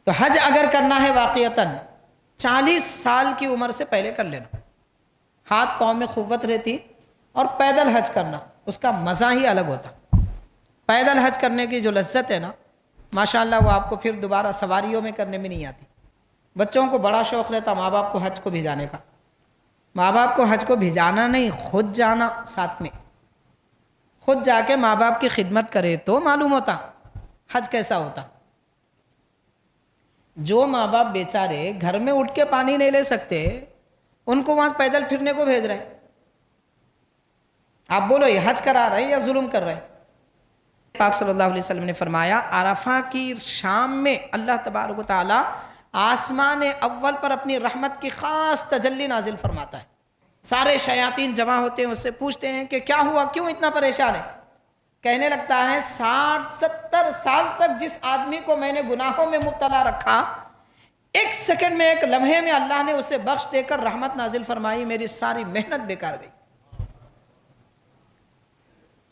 تو حج اگر کرنا ہے واقعتاً 40 سال کی عمر سے پہلے کر لینا، ہاتھ پاؤں میں قوت رہتی، اور پیدل حج کرنا اس کا مزہ ہی الگ ہوتا۔ پیدل حج کرنے کی جو لذت ہے نا ماشاءاللہ، وہ آپ کو پھر دوبارہ سواریوں میں کرنے میں نہیں آتی۔ بچوں کو بڑا شوق رہتا ماں باپ کو حج کو بھیجانے کا، ماں باپ کو حج کو بھیجانا نہیں، خود جانا، ساتھ میں خود جا کے ماں باپ کی خدمت کرے تو معلوم ہوتا حج کیسا ہوتا۔ جو ماں باپ بیچارے گھر میں اٹھ کے پانی نہیں لے سکتے، ان کو وہاں پیدل پھرنے کو بھیج رہے ہیں۔ آپ بولو یہ حج کرا رہے ہیں یا ظلم کر رہے ہیں؟ پاک صلی اللہ علیہ وسلم نے فرمایا عرفہ کی شام میں اللہ تبارک و تعالی آسمان اول پر اپنی رحمت کی خاص تجلی نازل فرماتا ہے۔ سارے شیاطین جمع ہوتے ہیں، اس سے پوچھتے ہیں کہ کیا ہوا، کیوں اتنا پریشان ہے؟ کہنے لگتا ہے 60-70 سال تک جس آدمی کو میں نے گناہوں میں مبتلا رکھا، ایک سیکنڈ میں، ایک لمحے میں اللہ نے اسے بخش دے کر رحمت نازل فرمائی، میری ساری محنت بیکار گئی۔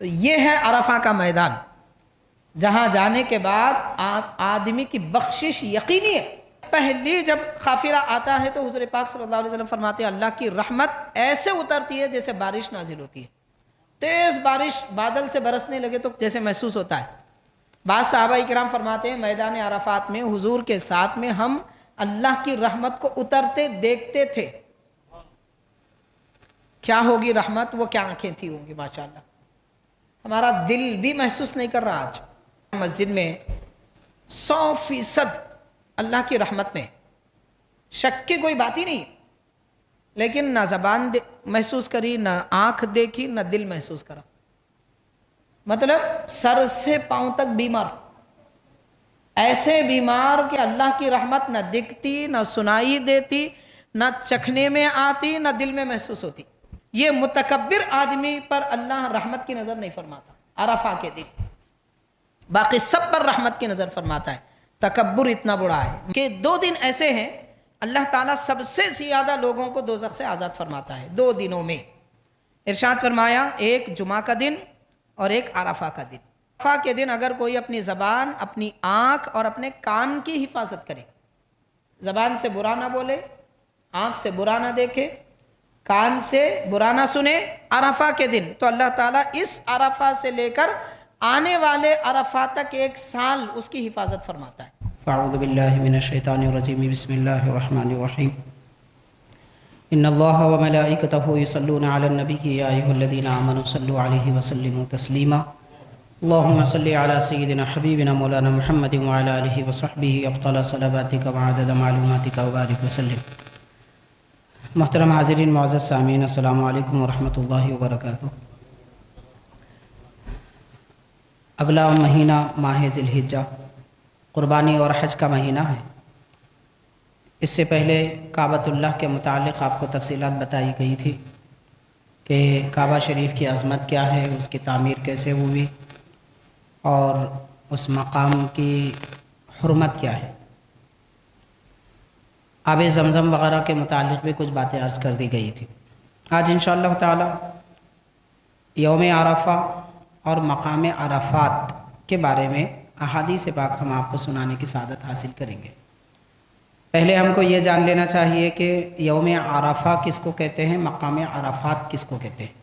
تو یہ ہے عرفہ کا میدان، جہاں جانے کے بعد آدمی کی بخشش یقینی ہے۔ پہلی جب قافلہ آتا ہے تو حضور پاک صلی اللہ علیہ وسلم فرماتے ہیں اللہ کی رحمت ایسے اترتی ہے جیسے بارش نازل ہوتی ہے، تیز بارش بادل سے برسنے لگے تو جیسے محسوس ہوتا ہے۔ بعض صحابہ کرام فرماتے ہیں میدان عرفات میں حضور کے ساتھ میں ہم اللہ کی رحمت کو اترتے دیکھتے تھے۔ کیا ہوگی رحمت، وہ کیا آنکھیں تھی ہوں گی ماشاءاللہ، ہمارا دل بھی محسوس نہیں کر رہا۔ آج مسجد میں 100% اللہ کی رحمت میں شک کی کوئی بات ہی نہیں، لیکن نہ زبان محسوس کری، نہ آنکھ دیکھی، نہ دل محسوس کرا۔ مطلب سر سے پاؤں تک بیمار، ایسے بیمار کہ اللہ کی رحمت نہ دکھتی، نہ سنائی دیتی، نہ چکھنے میں آتی، نہ دل میں محسوس ہوتی۔ یہ متکبر آدمی پر اللہ رحمت کی نظر نہیں فرماتا عرفہ کے دن، باقی سب پر رحمت کی نظر فرماتا ہے۔ تکبر اتنا بڑا ہے کہ 2 دن ایسے ہیں اللہ تعالیٰ سب سے زیادہ لوگوں کو دوزخ سے آزاد فرماتا ہے 2 دنوں میں۔ ارشاد فرمایا ایک جمعہ کا دن اور ایک عرفہ کا دن۔ عرفہ کے دن اگر کوئی اپنی زبان، اپنی آنکھ اور اپنے کان کی حفاظت کرے، زبان سے برا نہ بولے، آنکھ سے برا نہ دیکھے، کان سے برا نہ سنے عرفہ کے دن، تو اللہ تعالیٰ اس عرفہ سے لے کر آنے والے عرفہ تک 1 سال اس کی حفاظت فرماتا ہے۔ اعوذ باللہ من الشیطان الرجیم، بسم اللہ الرحمن الرحیم۔ ان اللہ وملائکتہ یصلون علی النبی یا ایھا الذین آمنوا صلوا علیہ وسلموا تسلیما۔ اللہم صل علی سیدنا حبیبنا مولانا محمد وعلی آلہ وصحبہ افضل صلواتک وعدد معلوماتک وبارک وسلم۔ محترم حاضرین، معزز سامعین، السلام علیکم ورحمۃ اللہ وبرکاتہ۔ اگلا مہینہ ماہ ذی الحجہ قربانی اور حج کا مہینہ ہے۔ اس سے پہلے کعبۃ اللہ کے متعلق آپ کو تفصیلات بتائی گئی تھی کہ کعبہ شریف کی عظمت کیا ہے، اس کی تعمیر کیسے ہوئی اور اس مقام کی حرمت کیا ہے۔ آب زمزم وغیرہ کے متعلق بھی کچھ باتیں عرض کر دی گئی تھی۔ آج انشاءاللہ تعالی یوم عرفہ اور مقام عرفات کے بارے میں احادیث پاک ہم آپ کو سنانے کی سعادت حاصل کریں گے۔ پہلے ہم کو یہ جان لینا چاہیے کہ یوم عرفہ کس کو کہتے ہیں، مقام عرفات کس کو کہتے ہیں۔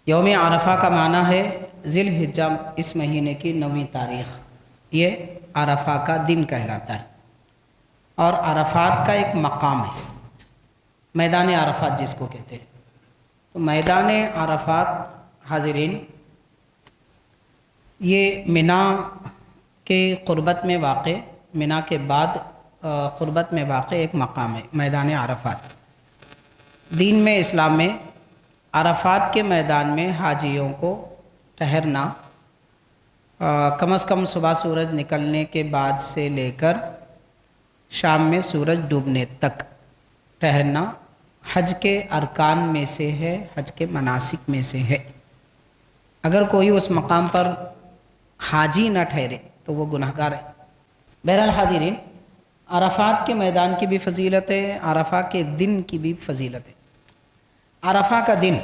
یوم عرفہ کا معنی ہے ذی الحجہ، اس مہینے کی 9ویں تاریخ، یہ عرفہ کا دن کہلاتا ہے، اور عرفات کا ایک مقام ہے، میدان عرفات جس کو کہتے ہیں۔ تو میدان عرفات حاضرین یہ منا کے قربت میں واقع، منا کے بعد قربت میں واقع ایک مقام ہے میدان عرفات۔ دین میں، اسلام میں عرفات کے میدان میں حاجیوں کو ٹھہرنا کم از کم صبح سورج نکلنے کے بعد سے لے کر شام میں سورج ڈوبنے تک ٹھہرنا حج کے ارکان میں سے ہے، حج کے مناسک میں سے ہے۔ اگر کوئی اس مقام پر حاجی نہ ٹھہرے تو وہ گناہگار ہے۔ بہرحال حاضرین، عرفات کے میدان کی بھی فضیلت ہے، عرفہ کے دن کی بھی فضیلت ہے۔ عرفہ کا دن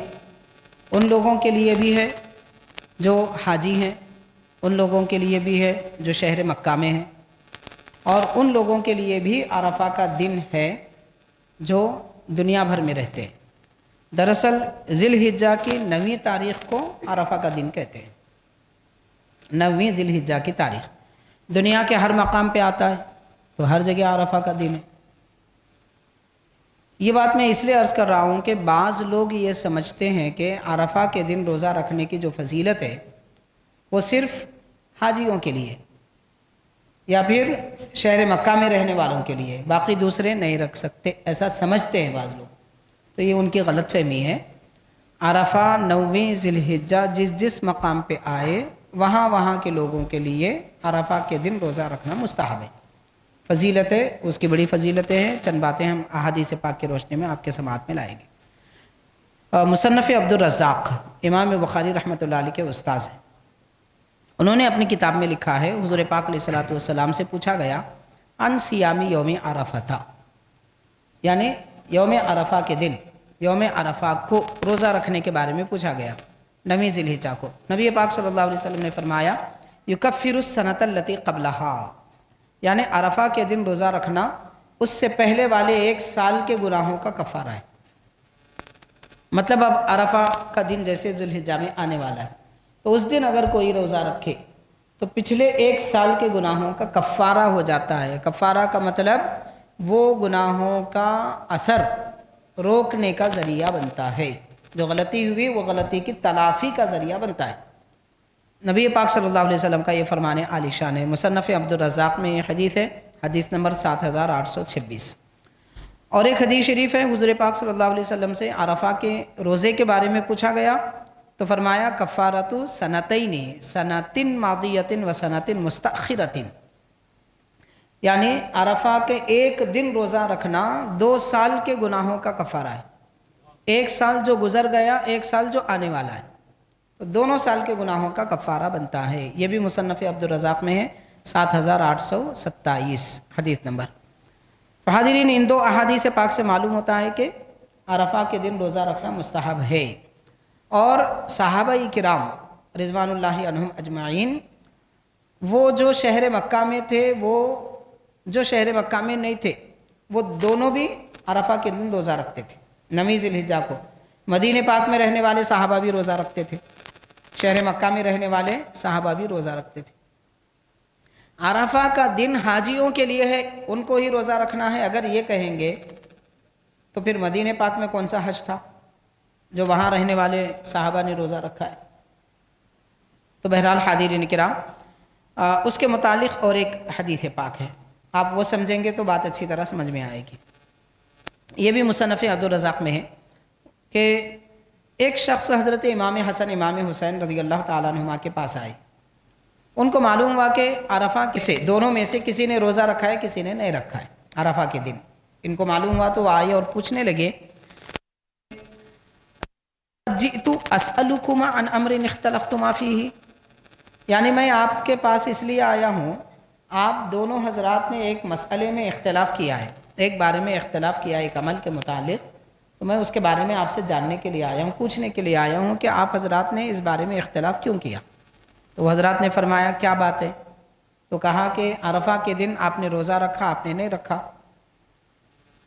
ان لوگوں کے لیے بھی ہے جو حاجی ہیں، ان لوگوں کے لیے بھی ہے جو شہر مکہ میں ہیں، اور ان لوگوں کے لیے بھی عرفہ کا دن ہے جو دنیا بھر میں رہتے ہیں۔ دراصل ذی الحجہ کی 9ویں تاریخ کو عرفہ کا دن کہتے ہیں، 9ویں ذی الحجہ کی تاریخ دنیا کے ہر مقام پہ آتا ہے، تو ہر جگہ عرفہ کا دن ہے۔ یہ بات میں اس لیے عرض کر رہا ہوں کہ بعض لوگ یہ سمجھتے ہیں کہ عرفہ کے دن روزہ رکھنے کی جو فضیلت ہے وہ صرف حاجیوں کے لیے یا پھر شہر مکہ میں رہنے والوں کے لیے، باقی دوسرے نہیں رکھ سکتے، ایسا سمجھتے ہیں بعض لوگ، تو یہ ان کی غلط فہمی ہے۔ عرفہ 9ویں ذی الحجہ جس مقام پہ آئے وہاں کے لوگوں کے لیے عرفہ کے دن روزہ رکھنا مستحب ہے، فضیلت ہے، اس کی بڑی فضیلتیں ہیں۔ چند باتیں ہم احادیث پاک کی روشنی میں آپ کے سماعت میں لائیں گے۔ مصنف عبدالرزاق امام بخاری رحمۃ اللہ علیہ کے استاذ ہیں، انہوں نے اپنی کتاب میں لکھا ہے حضور پاک علیہ الصلوۃ والسلام سے پوچھا گیا عن صیام یوم عرفہ، یعنی یوم عرفہ کے دن، یوم عرفہ کو روزہ رکھنے کے بارے میں پوچھا گیا 9ویں ذی الحجہ کو۔ نبی پاک صلی اللہ علیہ وسلم نے فرمایا یکفر السنۃ التی قبلہا، یعنی عرفہ کے دن روزہ رکھنا اس سے پہلے والے 1 سال کے گناہوں کا کفارہ ہے۔ مطلب اب عرفہ کا دن جیسے ذی الحجہ میں آنے والا ہے، تو اس دن اگر کوئی روزہ رکھے تو پچھلے 1 سال کے گناہوں کا کفارہ ہو جاتا ہے۔ کفارہ کا مطلب وہ گناہوں کا اثر روکنے کا ذریعہ بنتا ہے، جو غلطی ہوئی وہ غلطی کی تلافی کا ذریعہ بنتا ہے۔ نبی پاک صلی اللہ علیہ وسلم کا یہ فرمان عالی شان ہے۔ مصنف عبدالرزاق میں یہ حدیث ہے، حدیث نمبر 7826۔ اور ایک حدیث شریف ہے، حضور پاک صلی اللہ علیہ وسلم سے عرفہ کے روزے کے بارے میں پوچھا گیا تو فرمایا کفارۃ سنتین سنۃ ماضیۃ و سنۃ مستأخرۃ، یعنی عرفہ کے 1 دن روزہ رکھنا 2 سال کے گناہوں کا کفارہ ہے، 1 سال جو گزر گیا، 1 سال جو آنے والا ہے، تو دونوں سال کے گناہوں کا کفارہ بنتا ہے۔ یہ بھی مصنف عبدالرزاق میں ہے، 7827 حدیث نمبر۔ تو حاضرین، ان 2 احادیث پاک سے معلوم ہوتا ہے کہ عرفہ کے دن روزہ رکھنا مستحب ہے، اور صحابہ کرام رضوان اللہ عنہم اجمعین وہ جو شہر مکہ میں تھے، وہ جو شہر مکہ میں نہیں تھے، وہ دونوں بھی عرفہ کے دن روزہ رکھتے تھے 9ویں ذی الحجہ کو۔ مدینہ پاک میں رہنے والے صحابہ بھی روزہ رکھتے تھے، شہر مکہ میں رہنے والے صحابہ بھی روزہ رکھتے تھے۔ عرفہ کا دن حاجیوں کے لیے ہے، ان کو ہی روزہ رکھنا ہے، اگر یہ کہیں گے تو پھر مدینہ پاک میں کون سا حج تھا جو وہاں رہنے والے صحابہ نے روزہ رکھا ہے؟ تو بہرحال حاضرین کرام، اس کے متعلق اور ایک حدیث پاک ہے، آپ وہ سمجھیں گے تو بات اچھی طرح سمجھ میں آئے گی۔ یہ بھی مصنف عبدالرزاق میں ہے کہ ایک شخص حضرت امام حسن امام حسین رضی اللہ تعالیٰ عنہما کے پاس آئے، ان کو معلوم ہوا کہ عرفہ کسے دونوں میں سے کسی نے روزہ رکھا ہے، کسی نے نہیں رکھا ہے عرفہ کے دن۔ ان کو معلوم ہوا تو وہ آئے اور پوچھنے لگے جئت اسألکما عن امر اختلفتما فیہ، یعنی میں آپ کے پاس اس لیے آیا ہوں، آپ دونوں حضرات نے ایک مسئلے میں اختلاف کیا ہے، ایک بارے میں اختلاف کیا ہے ایک عمل کے متعلق، تو میں اس کے بارے میں آپ سے جاننے کے لیے آیا ہوں، پوچھنے کے لیے آیا ہوں کہ آپ حضرات نے اس بارے میں اختلاف کیوں کیا؟ تو وہ حضرات نے فرمایا کیا بات ہے؟ تو کہا کہ عرفہ کے دن آپ نے روزہ رکھا، آپ نے نہیں رکھا۔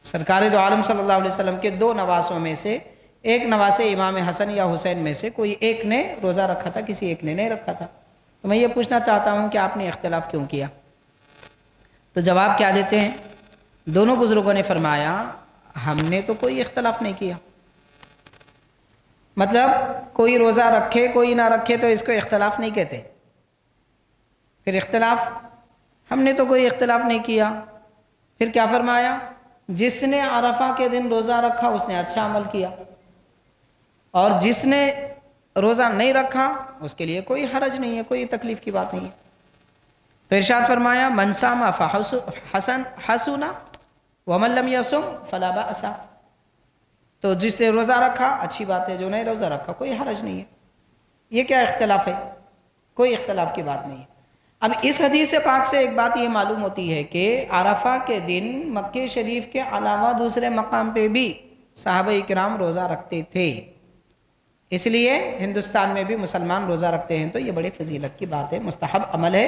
سرکار دو عالم صلی اللہ علیہ وسلم کے 2 نواسوں میں سے ایک نواسے امام حسن یا حسین میں سے کوئی ایک نے روزہ رکھا تھا، کسی ایک نے نہیں رکھا تھا، تو میں یہ پوچھنا چاہتا ہوں کہ آپ نے اختلاف کیوں کیا؟ تو جواب کیا دیتے ہیں؟ دونوں بزرگوں نے فرمایا ہم نے تو کوئی اختلاف نہیں کیا، مطلب کوئی روزہ رکھے کوئی نہ رکھے تو اس کو اختلاف نہیں کہتے، پھر اختلاف ہم نے تو کوئی اختلاف نہیں کیا۔ پھر کیا فرمایا؟ جس نے عرفہ کے دن روزہ رکھا اس نے اچھا عمل کیا، اور جس نے روزہ نہیں رکھا اس کے لیے کوئی حرج نہیں ہے، کوئی تکلیف کی بات نہیں ہے۔ تو ارشاد فرمایا من صام فحسن حسنا ومن لم یصم فلا بأس، تو جس نے روزہ رکھا اچھی بات ہے، جو نہیں روزہ رکھا کوئی حرج نہیں ہے۔ یہ کیا اختلاف ہے؟ کوئی اختلاف کی بات نہیں ہے۔ اب اس حدیث پاک سے ایک بات یہ معلوم ہوتی ہے کہ عرفہ کے دن مکہ شریف کے علاوہ دوسرے مقام پہ بھی صحابہ کرام روزہ رکھتے تھے، اس لیے ہندوستان میں بھی مسلمان روزہ رکھتے ہیں، تو یہ بڑی فضیلت کی بات ہے، مستحب عمل ہے،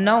9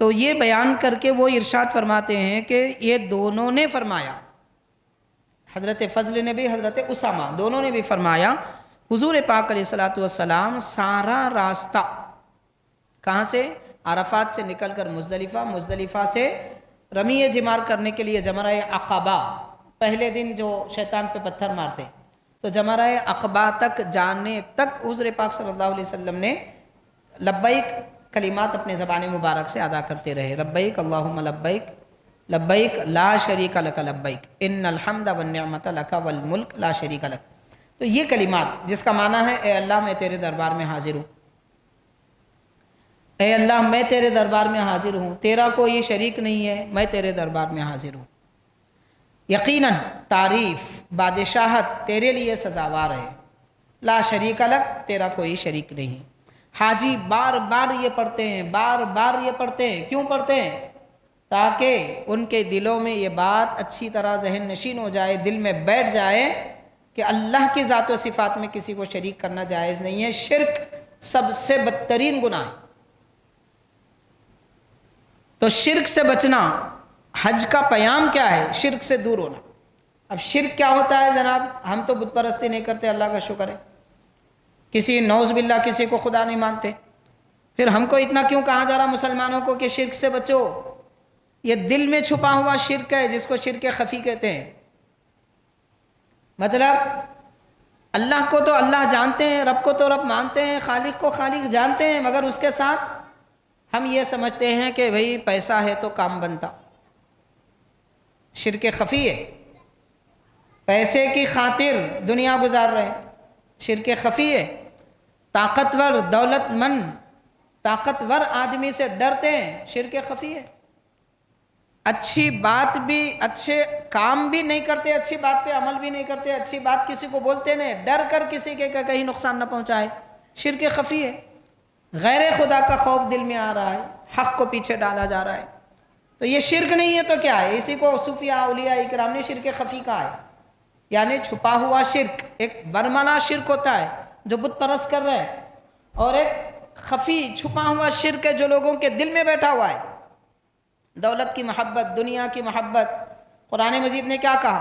تو یہ بیان کر کے وہ ارشاد فرماتے ہیں کہ یہ دونوں نے فرمایا، حضرت فضل نے بھی، حضرت اسامہ دونوں نے بھی فرمایا، حضور پاک علیہ الصلوۃ والسلام سارا راستہ کہاں سے؟ عرفات سے نکل کر مزدلفہ، مزدلفہ سے رمی جمار کرنے کے لیے جمرہ عقبہ، پہلے دن جو شیطان پہ پتھر مارتے، تو جمرہ عقبہ تک جانے تک حضور پاک صلی اللہ علیہ وسلم نے لبیک کلمات اپنے زبان مبارک سے ادا کرتے رہے، لبیک اللہم لبیک لبیک لا شریک لک لبیک ان الحمد والنعمت لک والملک لا شریک لک۔ تو یہ کلمات جس کا معنی ہے اے اللہ میں تیرے دربار میں حاضر ہوں، اے اللہ میں تیرے دربار میں حاضر ہوں، تیرا کوئی شریک نہیں ہے، میں تیرے دربار میں حاضر ہوں، یقیناً تعریف بادشاہت تیرے لیے سزاوار ہے، لا شریک لک تیرا کوئی شریک نہیں۔ حاجی بار بار یہ پڑھتے ہیں، بار بار یہ پڑھتے ہیں، کیوں پڑھتے ہیں؟ تاکہ ان کے دلوں میں یہ بات اچھی طرح ذہن نشین ہو جائے، دل میں بیٹھ جائے کہ اللہ کی ذات و صفات میں کسی کو شریک کرنا جائز نہیں ہے، شرک سب سے بدترین گناہ ہے۔ تو شرک سے بچنا، حج کا پیام کیا ہے؟ شرک سے دور ہونا۔ اب شرک کیا ہوتا ہے جناب؟ ہم تو بت پرستی نہیں کرتے، اللہ کا شکر ہے، کسی نعوذ باللہ کسی کو خدا نہیں مانتے، پھر ہم کو اتنا کیوں کہا جا رہا مسلمانوں کو کہ شرک سے بچو؟ یہ دل میں چھپا ہوا شرک ہے جس کو شرک خفی کہتے ہیں۔ مطلب اللہ کو تو اللہ جانتے ہیں، رب کو تو رب مانتے ہیں، خالق کو خالق جانتے ہیں، مگر اس کے ساتھ ہم یہ سمجھتے ہیں کہ بھئی پیسہ ہے تو کام بنتا۔ شرک خفی ہے، پیسے کی خاطر دنیا گزار رہے ہیں، شرک خفی ہے۔ طاقتور دولت مند طاقتور آدمی سے ڈرتے ہیں، شرک خفی ہے۔ اچھی بات بھی، اچھے کام بھی نہیں کرتے، اچھی بات پہ عمل بھی نہیں کرتے، اچھی بات کسی کو بولتے نہیں، ڈر کر کسی کے کہیں نقصان نہ پہنچائے، شرک خفی ہے۔ غیر خدا کا خوف دل میں آ رہا ہے، حق کو پیچھے ڈالا جا رہا ہے، تو یہ شرک نہیں ہے تو کیا ہے؟ اسی کو صوفیاء اولیاء اکرام نے شرک خفی کہا ہے، یعنی چھپا ہوا شرک۔ ایک برملا شرک ہوتا ہے جو بت پرست کر رہے ہیں، اور ایک خفی چھپا ہوا شرک ہے جو لوگوں کے دل میں بیٹھا ہوا ہے۔ دولت کی محبت، دنیا کی محبت، قرآن مجید نے کیا کہا؟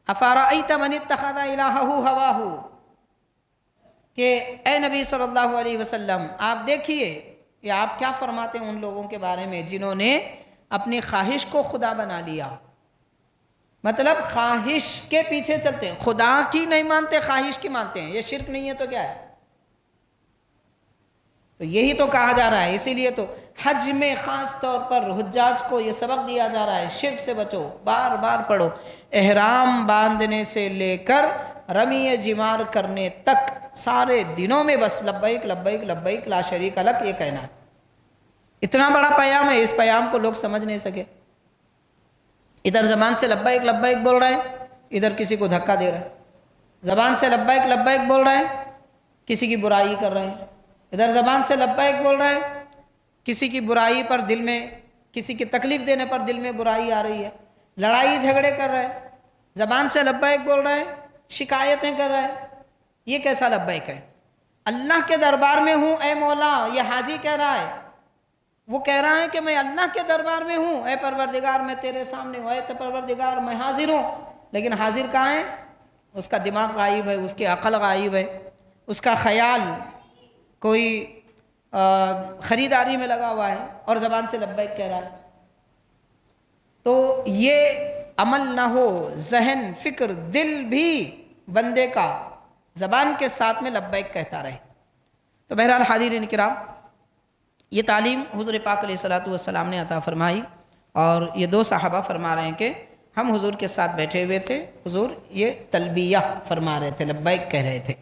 افرأیت من اتخذ الہہ ہواہ، کہ اے نبی صلی اللہ علیہ وسلم آپ دیکھیے کہ آپ کیا فرماتے ہیں ان لوگوں کے بارے میں جنہوں نے اپنی خواہش کو خدا بنا لیا۔ مطلب خواہش کے پیچھے چلتے ہیں، خدا کی نہیں مانتے، خواہش کی مانتے ہیں، یہ شرک نہیں ہے تو کیا ہے؟ تو یہی تو کہا جا رہا ہے، اسی لیے تو حج میں خاص طور پر حجاج کو یہ سبق دیا جا رہا ہے، شرک سے بچو، بار بار پڑھو، احرام باندھنے سے لے کر رمی جمار کرنے تک سارے دنوں میں بس لبیک لبیک لبیک لا شریک لک یہ کہنا ہے۔ اتنا بڑا پیام ہے، اس پیام کو لوگ سمجھ نہیں سکے، ادھر زبان سے لبیک لبیک بول رہے ہیں، ادھر کسی کو دھکا دے رہے ہیں، زبان سے لبیک لبیک بول رہے ہیں، کسی کی برائی کر رہے ہیں، ادھر زبان سے لبیک بول رہے ہیں، کسی کی برائی پر دل میں، کسی کی تکلیف دینے پر دل میں برائی آ رہی ہے، لڑائی جھگڑے کر رہے ہیں، زبان سے لبیک بول رہے ہیں، شکایتیں کر رہے ہیں، یہ کیسا لبیک ہے؟ اللہ کے دربار میں ہوں اے مولا، یہ حاجی کہہ رہا ہے، وہ کہہ رہا ہے کہ میں اللہ کے دربار میں ہوں، اے پروردگار میں تیرے سامنے ہوں، اے پروردگار میں حاضر ہوں، لیکن حاضر کہاں ہے؟ اس کا دماغ غائب ہے، اس کی عقل غائب ہے، اس کا خیال کوئی خریداری میں لگا ہوا ہے اور زبان سے لبیک کہہ رہا ہے۔ تو یہ عمل نہ ہو، ذہن فکر دل بھی بندے کا زبان کے ساتھ میں لبیک کہتا رہے۔ تو بہرحال حاضرین کرام، یہ تعلیم حضور پاک علیہ الصلوۃ والسلام نے عطا فرمائی، اور یہ دو صحابہ فرما رہے ہیں کہ ہم حضور کے ساتھ بیٹھے ہوئے تھے، حضور یہ تلبیہ فرما رہے تھے، لبیک کہہ رہے تھے۔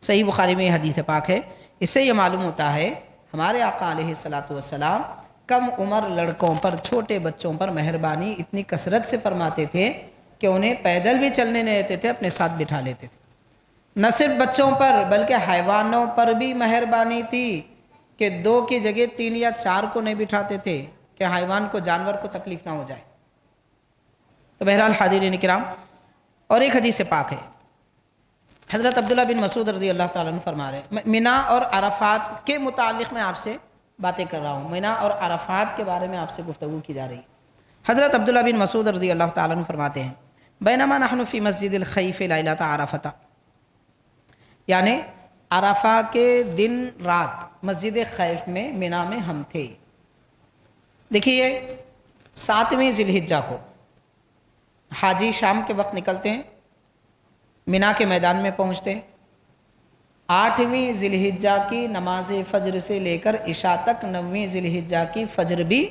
صحیح بخاری میں یہ حدیث پاک ہے۔ اس سے یہ معلوم ہوتا ہے ہمارے آقا علیہ الصلوۃ والسلام کم عمر لڑکوں پر، چھوٹے بچوں پر مہربانی اتنی کثرت سے فرماتے تھے کہ انہیں پیدل بھی چلنے نہیں دیتے تھے، اپنے ساتھ بٹھا لیتے تھے۔ نہ صرف بچوں پر بلکہ حیوانوں پر بھی مہربانی تھی کہ 2 کی جگہ 3 یا 4 کو نہیں بٹھاتے تھے کہ حیوان کو، جانور کو تکلیف نہ ہو جائے۔ تو بہرحال حاضرین کرام، اور ایک حدیث پاک ہے، حضرت عبداللہ بن مسعود رضی اللہ تعالیٰ عنہ فرما رہے ہیں، منی اور عرفات کے متعلق میں آپ سے باتیں کر رہا ہوں، مینا اور عرفات کے بارے میں آپ سے گفتگو کی جا رہی ہے۔ حضرت عبداللہ بن مسعود رضی اللہ تعالیٰ عنہ فرماتے ہیں بینما نحن فی مسجد الخیف لیلۃ عرفۃ، یعنی عرفہ کے دن رات مسجد خیف میں مینا میں ہم تھے۔ دیکھیے 7ویں ذی الحجہ کو حاجی شام کے وقت نکلتے ہیں، مینا کے میدان میں پہنچتے ہیں، 8ویں ذی الحجہ کی نماز فجر سے لے کر عشاء تک 9ویں ذی الحجہ کی فجر بھی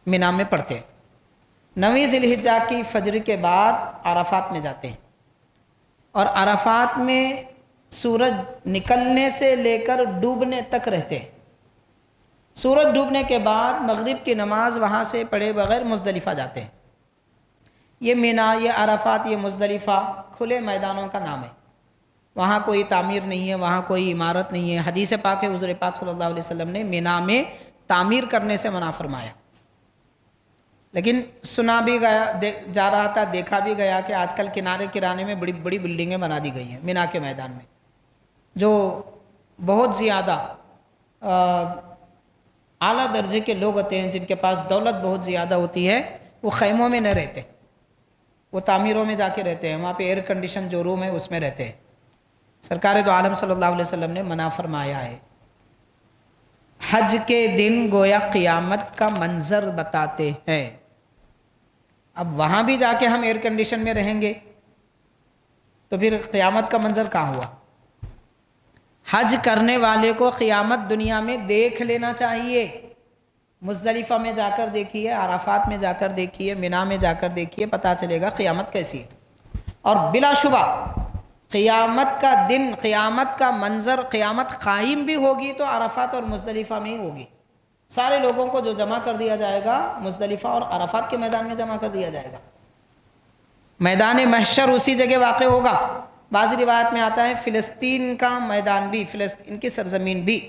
مینا میں پڑھتے ہیں۔ 9ویں ذی الحجہ کی فجر کے بعد عرفات میں جاتے ہیں، اور عرفات میں سورج نکلنے سے لے کر ڈوبنے تک رہتے ہیں۔ سورج ڈوبنے کے بعد مغرب کی نماز وہاں سے پڑھے بغیر مزدلفہ جاتے ہیں۔ یہ مینا، یہ عرفات، یہ مزدلفہ کھلے میدانوں کا نام ہے، وہاں کوئی تعمیر نہیں ہے، وہاں کوئی عمارت نہیں ہے۔ حدیث پاک ہے، حضور پاک صلی اللہ علیہ وسلم نے مینا میں تعمیر کرنے سے منع فرمایا، لیکن سنا بھی گیا، جا رہا تھا، دیکھا بھی گیا کہ آج کل کنارے کرانے میں بڑی بڑی بلڈنگیں بنا دی گئی ہیں مینا کے میدان میں، جو بہت زیادہ اعلیٰ درجے کے لوگ ہوتے ہیں، جن کے پاس دولت بہت زیادہ ہوتی ہے، وہ خیموں میں نہ رہتے، وہ تعمیروں میں جا کے رہتے ہیں، وہاں پہ ایئر کنڈیشن جو روم ہے اس میں رہتے ہیں۔ سرکار دو عالم صلی اللہ علیہ وسلم نے منع فرمایا ہے۔ حج کے دن گویا قیامت کا منظر بتاتے ہیں، اب وہاں بھی جا کے ہم ایئر کنڈیشن میں رہیں گے تو پھر قیامت کا منظر کہاں ہوا؟ حج کرنے والے کو قیامت دنیا میں دیکھ لینا چاہیے، مزدلفہ میں جا کر دیکھیے، عرفات میں جا کر دیکھیے، مینا میں جا کر دیکھیے، پتہ چلے گا قیامت کیسی ہے۔ اور بلا شبہ قیامت کا دن، قیامت کا منظر، قیامت قائم بھی ہوگی تو عرفات اور مزدلفہ میں ہی ہوگی۔ سارے لوگوں کو جو جمع کر دیا جائے گا مزدلفہ اور عرفات کے میدان میں جمع کر دیا جائے گا۔ میدان محشر اسی جگہ واقع ہوگا۔ بعض روایت میں آتا ہے فلسطین کا میدان بھی، فلسطین کی سرزمین بھی،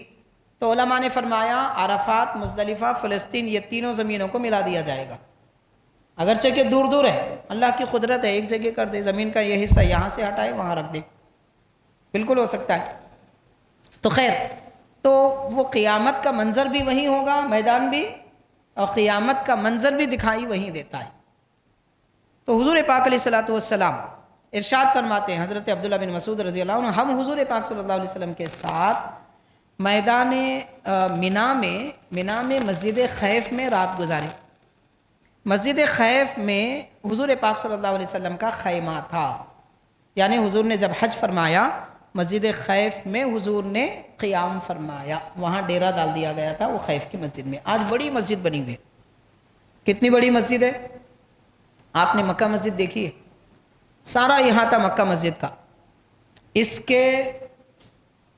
تو علماء نے فرمایا عرفات، مزدلفہ، فلسطین، یہ تینوں زمینوں کو ملا دیا جائے گا، اگرچہ کہ دور دور ہے، اللہ کی قدرت ہے، ایک جگہ کر دے، زمین کا یہ حصہ یہاں سے ہٹائے وہاں رکھ دے، بالکل ہو سکتا ہے۔ تو خیر، تو وہ قیامت کا منظر بھی وہیں ہوگا، میدان بھی، اور قیامت کا منظر بھی دکھائی وہیں دیتا ہے۔ تو حضور پاک علیہ الصلوۃ والسلام ارشاد فرماتے ہیں، حضرت عبداللہ بن مسعود رضی اللہ عنہ، ہم حضور پاک صلی اللہ علیہ وسلم کے ساتھ میدان مینا میں مسجد خیف میں رات گزاری۔ مسجد خیف میں حضور پاک صلی اللہ علیہ وسلم کا خیمہ تھا، یعنی حضور نے جب حج فرمایا مسجد خیف میں حضور نے قیام فرمایا، وہاں ڈیرا ڈال دیا گیا تھا وہ خیف کی مسجد میں۔ آج بڑی مسجد بنی ہوئی ہے، کتنی بڑی مسجد ہے؟ آپ نے مکہ مسجد دیکھی ہے؟ سارا احاطہ مکہ مسجد کا، اس کے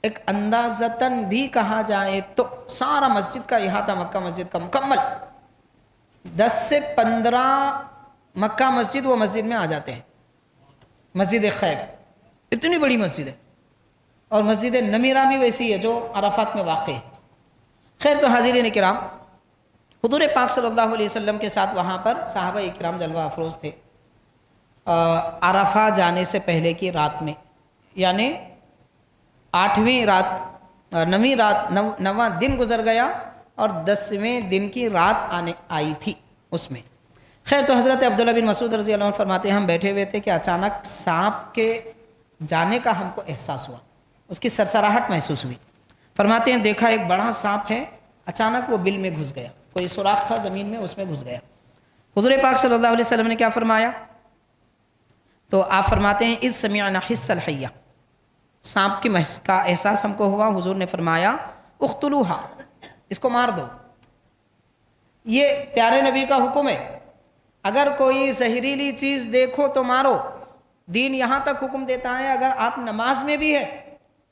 ایک اندازتاً بھی کہا جائے تو سارا مسجد کا احاطہ مکہ مسجد کا مکمل 10 سے 15 مکہ مسجد وہ مسجد میں آ جاتے ہیں۔ مسجد خیف اتنی بڑی مسجد ہے، اور مسجد نمیرہ بھی ویسی ہے جو عرفات میں واقع ہے۔ خیر، تو حاضرین کرام، حضور پاک صلی اللہ علیہ وسلم کے ساتھ وہاں پر صحابہ اکرام جلوہ افروز تھے۔ عرفہ جانے سے پہلے کی رات میں، یعنی 8ویں رات، 9ویں رات، 9واں دن گزر گیا اور 10ویں دن کی رات آئی تھی اس میں۔ خیر، تو حضرت عبداللہ بن مسعود رضی اللہ عنہ فرماتے ہیں ہم بیٹھے ہوئے تھے کہ اچانک سانپ کے جانے کا ہم کو احساس ہوا، اس کی سرسراہٹ محسوس ہوئی۔ فرماتے ہیں دیکھا ایک بڑا سانپ ہے، اچانک وہ بل میں گھس گیا، کوئی سوراخ تھا زمین میں، اس میں گھس گیا۔ حضور پاک صلی اللہ علیہ وسلم نے کیا فرمایا؟ تو آپ فرماتے ہیں اذ سمعنا حس الحیہ، سانپ کی محس کا احساس ہم کو ہوا، حضور نے فرمایا اقتلوہا، اس کو مار دو۔ یہ پیارے نبی کا حکم ہے، اگر کوئی زہریلی چیز دیکھو تو مارو۔ دین یہاں تک حکم دیتا ہے اگر آپ نماز میں بھی ہے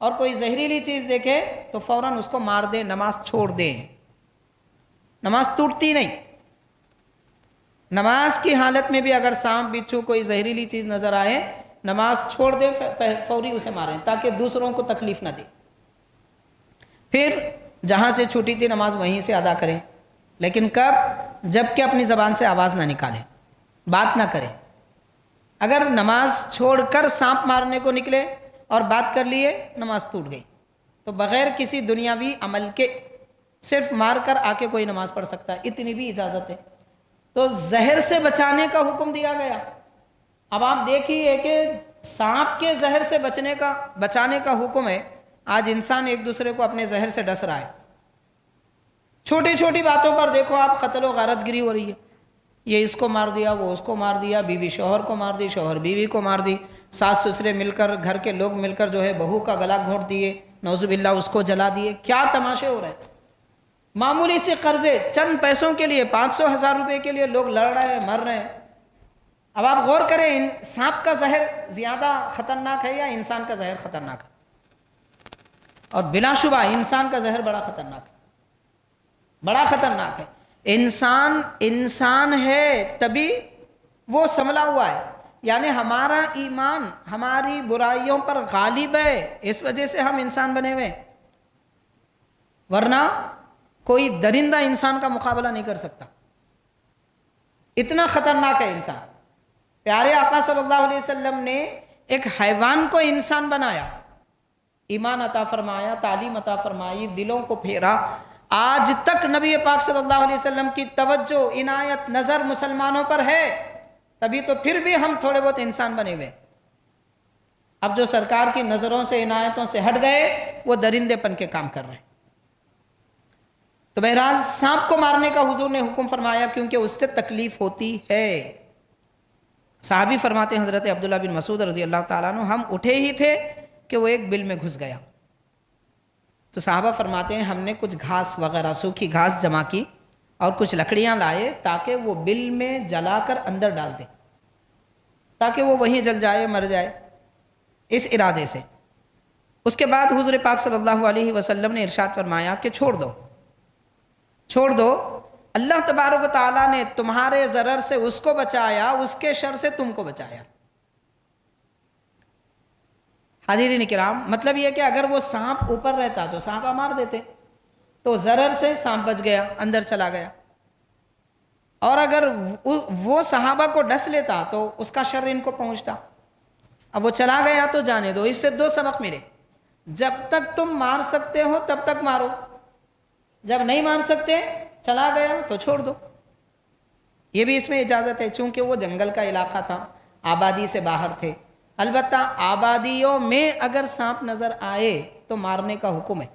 اور کوئی زہریلی چیز دیکھے تو فوراً اس کو مار دیں، نماز چھوڑ دیں، نماز ٹوٹتی نہیں۔ نماز کی حالت میں بھی اگر سانپ بچھو کوئی زہریلی چیز نظر آئے، نماز چھوڑ دیں، فوری اسے ماریں تاکہ دوسروں کو تکلیف نہ دے۔ پھر جہاں سے چھوٹی تھی نماز وہیں سے ادا کریں، لیکن کب؟ جب کہ اپنی زبان سے آواز نہ نکالیں، بات نہ کریں۔ اگر نماز چھوڑ کر سانپ مارنے کو نکلے اور بات کر لیے، نماز ٹوٹ گئی۔ تو بغیر کسی دنیاوی عمل کے صرف مار کر آ کے کوئی نماز پڑھ سکتا ہے، اتنی بھی اجازت ہے۔ تو زہر سے بچانے کا حکم دیا گیا۔ اب آپ دیکھیے کہ سانپ کے زہر سے بچانے کا حکم ہے، آج انسان ایک دوسرے کو اپنے زہر سے ڈس رہا ہے۔ چھوٹی چھوٹی باتوں پر دیکھو آپ قتل و غارت گری ہو رہی ہے، یہ اس کو مار دیا، وہ اس کو مار دیا، بیوی شوہر کو مار دی، شوہر بیوی کو مار دی، ساس سسرے مل کر، گھر کے لوگ مل کر جو ہے بہو کا گلا گھونٹ دیے، نعوذ باللہ اس کو جلا دیے۔ کیا تماشے ہو رہے ہیں! معمولی سے قرضے، چند پیسوں کے لیے، 500,000 روپے کے لیے لوگ لڑ رہے ہیں، مر رہے ہیں۔ اب آپ غور کریں، سانپ کا زہر زیادہ خطرناک ہے یا انسان کا زہر خطرناک ہے؟ اور بلا شبہ انسان کا زہر بڑا خطرناک ہے، بڑا خطرناک ہے۔ انسان ہے تبھی وہ سنبھلا ہوا ہے، یعنی ہمارا ایمان ہماری برائیوں پر غالب ہے، اس وجہ سے ہم انسان بنے ہوئے، ورنہ کوئی درندہ انسان کا مقابلہ نہیں کر سکتا، اتنا خطرناک ہے انسان۔ پیارے آقا صلی اللہ علیہ وسلم نے ایک حیوان کو انسان بنایا، ایمان عطا فرمایا، تعلیم عطا فرمائی، دلوں کو پھیرا۔ آج تک نبی پاک صلی اللہ علیہ وسلم کی توجہ، عنایت، نظر مسلمانوں پر ہے، تبھی تو پھر بھی ہم تھوڑے بہت انسان بنے ہوئے۔ اب جو سرکار کی نظروں سے، عنایتوں سے ہٹ گئے، وہ درندے پن کے کام کر رہے ہیں۔ تو بہرحال سانپ کو مارنے کا حضور نے حکم فرمایا، کیونکہ اس سے تکلیف ہوتی ہے۔ صحابی فرماتے ہیں حضرت عبداللہ بن مسعود رضی اللہ تعالیٰ عنہ، ہم اٹھے ہی تھے کہ وہ ایک بل میں گھس گیا۔ تو صحابہ فرماتے ہیں ہم نے کچھ گھاس وغیرہ، سوکھی گھاس جمع کی اور کچھ لکڑیاں لائے تاکہ وہ بل میں جلا کر اندر ڈال دیں، تاکہ وہ وہیں جل جائے، مر جائے، اس ارادے سے۔ اس کے بعد حضور پاک صلی اللہ علیہ وسلم نے ارشاد فرمایا کہ چھوڑ دو، اللہ تبارک و تعالیٰ نے تمہارے ضرر سے اس کو بچایا، اس کے شر سے تم کو بچایا۔ حاضرین کرام، مطلب یہ کہ اگر وہ سانپ اوپر رہتا تو سانپا مار دیتے، تو ضرر سے سانپ بچ گیا، اندر چلا گیا۔ اور اگر وہ صحابہ کو ڈس لیتا تو اس کا شر ان کو پہنچتا۔ اب وہ چلا گیا تو جانے دو۔ اس سے دو سبق ملے، جب تک تم مار سکتے ہو تب تک مارو، جب نہیں مار سکتے، چلا گیا تو چھوڑ دو۔ یہ بھی اس میں اجازت ہے، چونکہ وہ جنگل کا علاقہ تھا، آبادی سے باہر تھے۔ البتہ آبادیوں میں اگر سانپ نظر آئے تو مارنے کا حکم ہے۔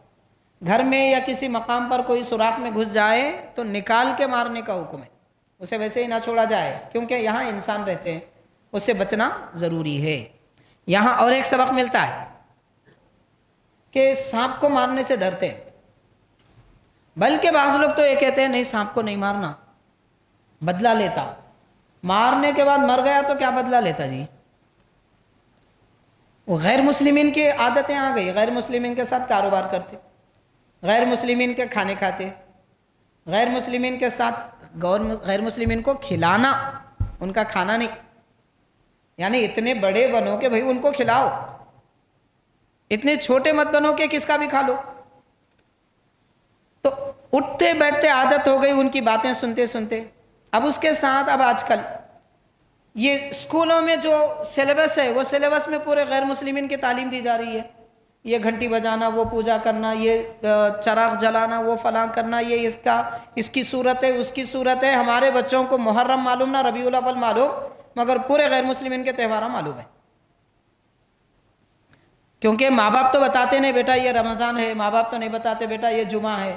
گھر میں یا کسی مقام پر کوئی سوراخ میں گھس جائے تو نکال کے مارنے کا حکم ہے، اسے ویسے ہی نہ چھوڑا جائے، کیونکہ یہاں انسان رہتے ہیں، اس سے بچنا ضروری ہے۔ یہاں اور ایک سبق ملتا ہے کہ سانپ کو مارنے سے ڈرتے ہیں، بلکہ بعض لوگ تو یہ کہتے ہیں نہیں سانپ کو نہیں مارنا، بدلہ لیتا، مارنے کے بعد مر گیا تو کیا بدلہ لیتا جی؟ وہ غیر مسلمین کی عادتیں آ گئی، غیر مسلمین کے ساتھ کاروبار کرتے، غیر مسلمین کے کھانے کھاتے، غیر مسلمین کے ساتھ غیر مسلمین کو کھلانا، ان کا کھانا نہیں، یعنی اتنے بڑے بنو کہ بھئی ان کو کھلاؤ، اتنے چھوٹے مت بنو کہ کس کا بھی کھا لو۔ تو اٹھتے بیٹھتے عادت ہو گئی ان کی باتیں سنتے سنتے۔ اب اس کے ساتھ اب آج کل یہ اسکولوں میں جو سلیبس ہے، وہ سلیبس میں پورے غیر مسلمین کی تعلیم دی جا رہی ہے، یہ گھنٹی بجانا، وہ پوجا کرنا، یہ چراغ جلانا، وہ فلاں کرنا، یہ اس کی صورت ہے، اس کی صورت ہے۔ ہمارے بچوں کو محرم معلوم نہ ربیع الاول معلوم، مگر پورے غیر مسلمین کے تہوار معلوم ہے، کیونکہ ماں باپ تو بتاتے نہیں بیٹا یہ رمضان ہے، ماں باپ تو نہیں بتاتے بیٹا یہ جمعہ ہے،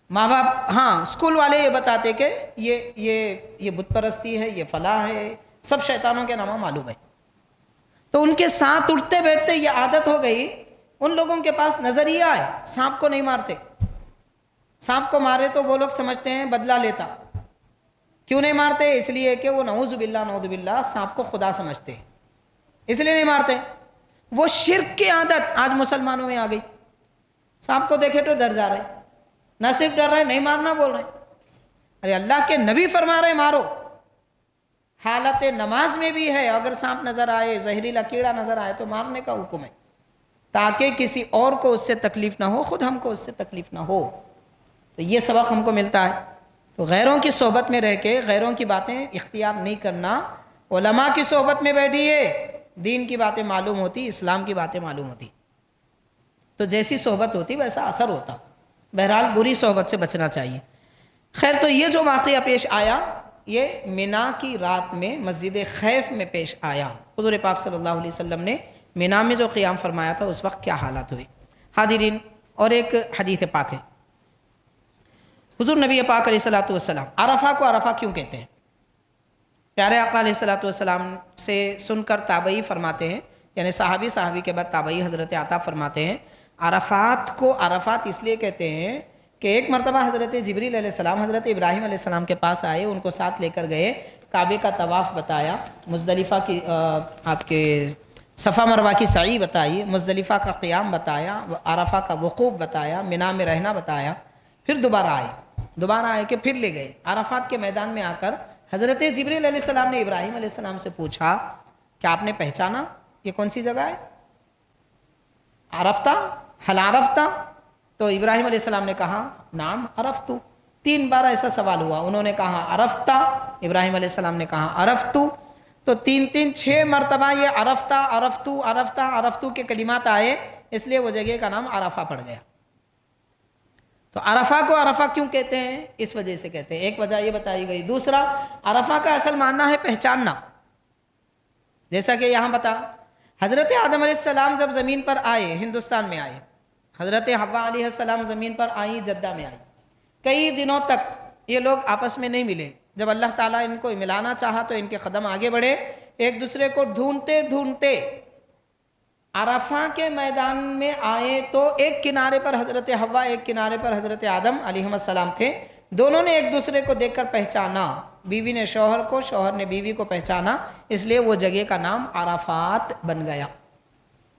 ماں باپ ہاں اسکول والے یہ بتاتے کہ یہ بت پرستی ہے، یہ فلاں ہے، سب شیطانوں کے نام معلوم ہے۔ تو ان کے ساتھ اٹھتے بیٹھتے یہ عادت ہو گئی، ان لوگوں کے پاس نظریہ ہے سانپ کو نہیں مارتے، سانپ کو مارے تو وہ لوگ سمجھتے ہیں بدلہ لیتا۔ کیوں نہیں مارتے؟ اس لیے کہ وہ نعوذ باللہ سانپ کو خدا سمجھتے ہیں، اس لیے نہیں مارتے۔ وہ شرک کی عادت آج مسلمانوں میں آ گئی، سانپ کو دیکھے تو ڈر جا رہے، نہ صرف ڈر رہے، نہیں مارنا بول رہے۔ ارے اللہ کے نبی فرما رہے مارو، حالت نماز میں بھی ہے، اگر سانپ نظر آئے، زہریلا کیڑا نظر آئے تو مارنے کا حکم ہے، تاکہ کسی اور کو اس سے تکلیف نہ ہو، خود ہم کو اس سے تکلیف نہ ہو۔ تو یہ سبق ہم کو ملتا ہے۔ تو غیروں کی صحبت میں رہ کے غیروں کی باتیں اختیار نہیں کرنا، علماء کی صحبت میں بیٹھیے، دین کی باتیں معلوم ہوتی، اسلام کی باتیں معلوم ہوتی، تو جیسی صحبت ہوتی ویسا اثر ہوتا۔ بہرحال بری صحبت سے بچنا چاہیے. خیر تو یہ جو واقعہ پیش آیا یہ منا کی رات میں مسجد خیف میں پیش آیا. حضور پاک صلی اللہ علیہ وسلم نے منا میں جو قیام فرمایا تھا اس وقت کیا حالات ہوئے. حاضرین اور ایک حدیث پاک ہے. حضور نبی پاک علیہ الصلوۃ والسلام عرفہ کو عرفہ کیوں کہتے ہیں؟ پیارے آقا علیہ الصلوۃ والسلام سے سن کر تابعی فرماتے ہیں، یعنی صحابی کے بعد تابعی حضرت عطا فرماتے ہیں عرفات کو عرفات اس لیے کہتے ہیں کہ ایک مرتبہ حضرت جبریل علیہ السلام حضرت ابراہیم علیہ السلام کے پاس آئے، ان کو ساتھ لے کر گئے، کعبے کا طواف بتایا، مزدلفہ کی آپ کے صفا مروہ کی سعی بتائی، مزدلفہ کا قیام بتایا، عرفہ کا وقوف بتایا، منا میں رہنا بتایا. پھر دوبارہ آئے کہ پھر لے گئے عرفات کے میدان میں. آ کر حضرت جبریل علیہ السلام نے ابراہیم علیہ السلام سے پوچھا کہ آپ نے پہچانا یہ کون سی جگہ ہے؟ عرفتہ، حل عرفتہ؟ تو ابراہیم علیہ السلام نے کہا نام عرفتو. 3 بار ایسا سوال ہوا، انہوں نے کہا عرفتہ، ابراہیم علیہ السلام نے کہا عرفتو. تو 6 مرتبہ یہ عرفتو کے کلمات آئے، اس لیے وہ جگہ کا نام عرفہ پڑ گیا. تو عرفہ کو عرفہ کیوں کہتے ہیں؟ اس وجہ سے کہتے ہیں. ایک وجہ یہ بتائی گئی. دوسرا، عرفہ کا اصل معنی ہے پہچاننا. جیسا کہ یہاں بتا حضرت آدم علیہ السلام جب زمین پر آئے، ہندوستان میں آئے، حضرت حوا علیہ السلام زمین پر آئی، جدہ میں آئی، کئی دنوں تک یہ لوگ آپس میں نہیں ملے. جب اللہ تعالیٰ ان کو ملانا چاہا تو ان کے قدم آگے بڑھے، ایک دوسرے کو ڈھونڈتے عرفہ کے میدان میں آئے تو ایک کنارے پر حضرت حوا، ایک کنارے پر حضرت آدم علیہ السلام تھے. دونوں نے ایک دوسرے کو دیکھ کر پہچانا، بیوی نے شوہر کو، شوہر نے بیوی کو پہچانا، اس لیے وہ جگہ کا نام عرفات بن گیا.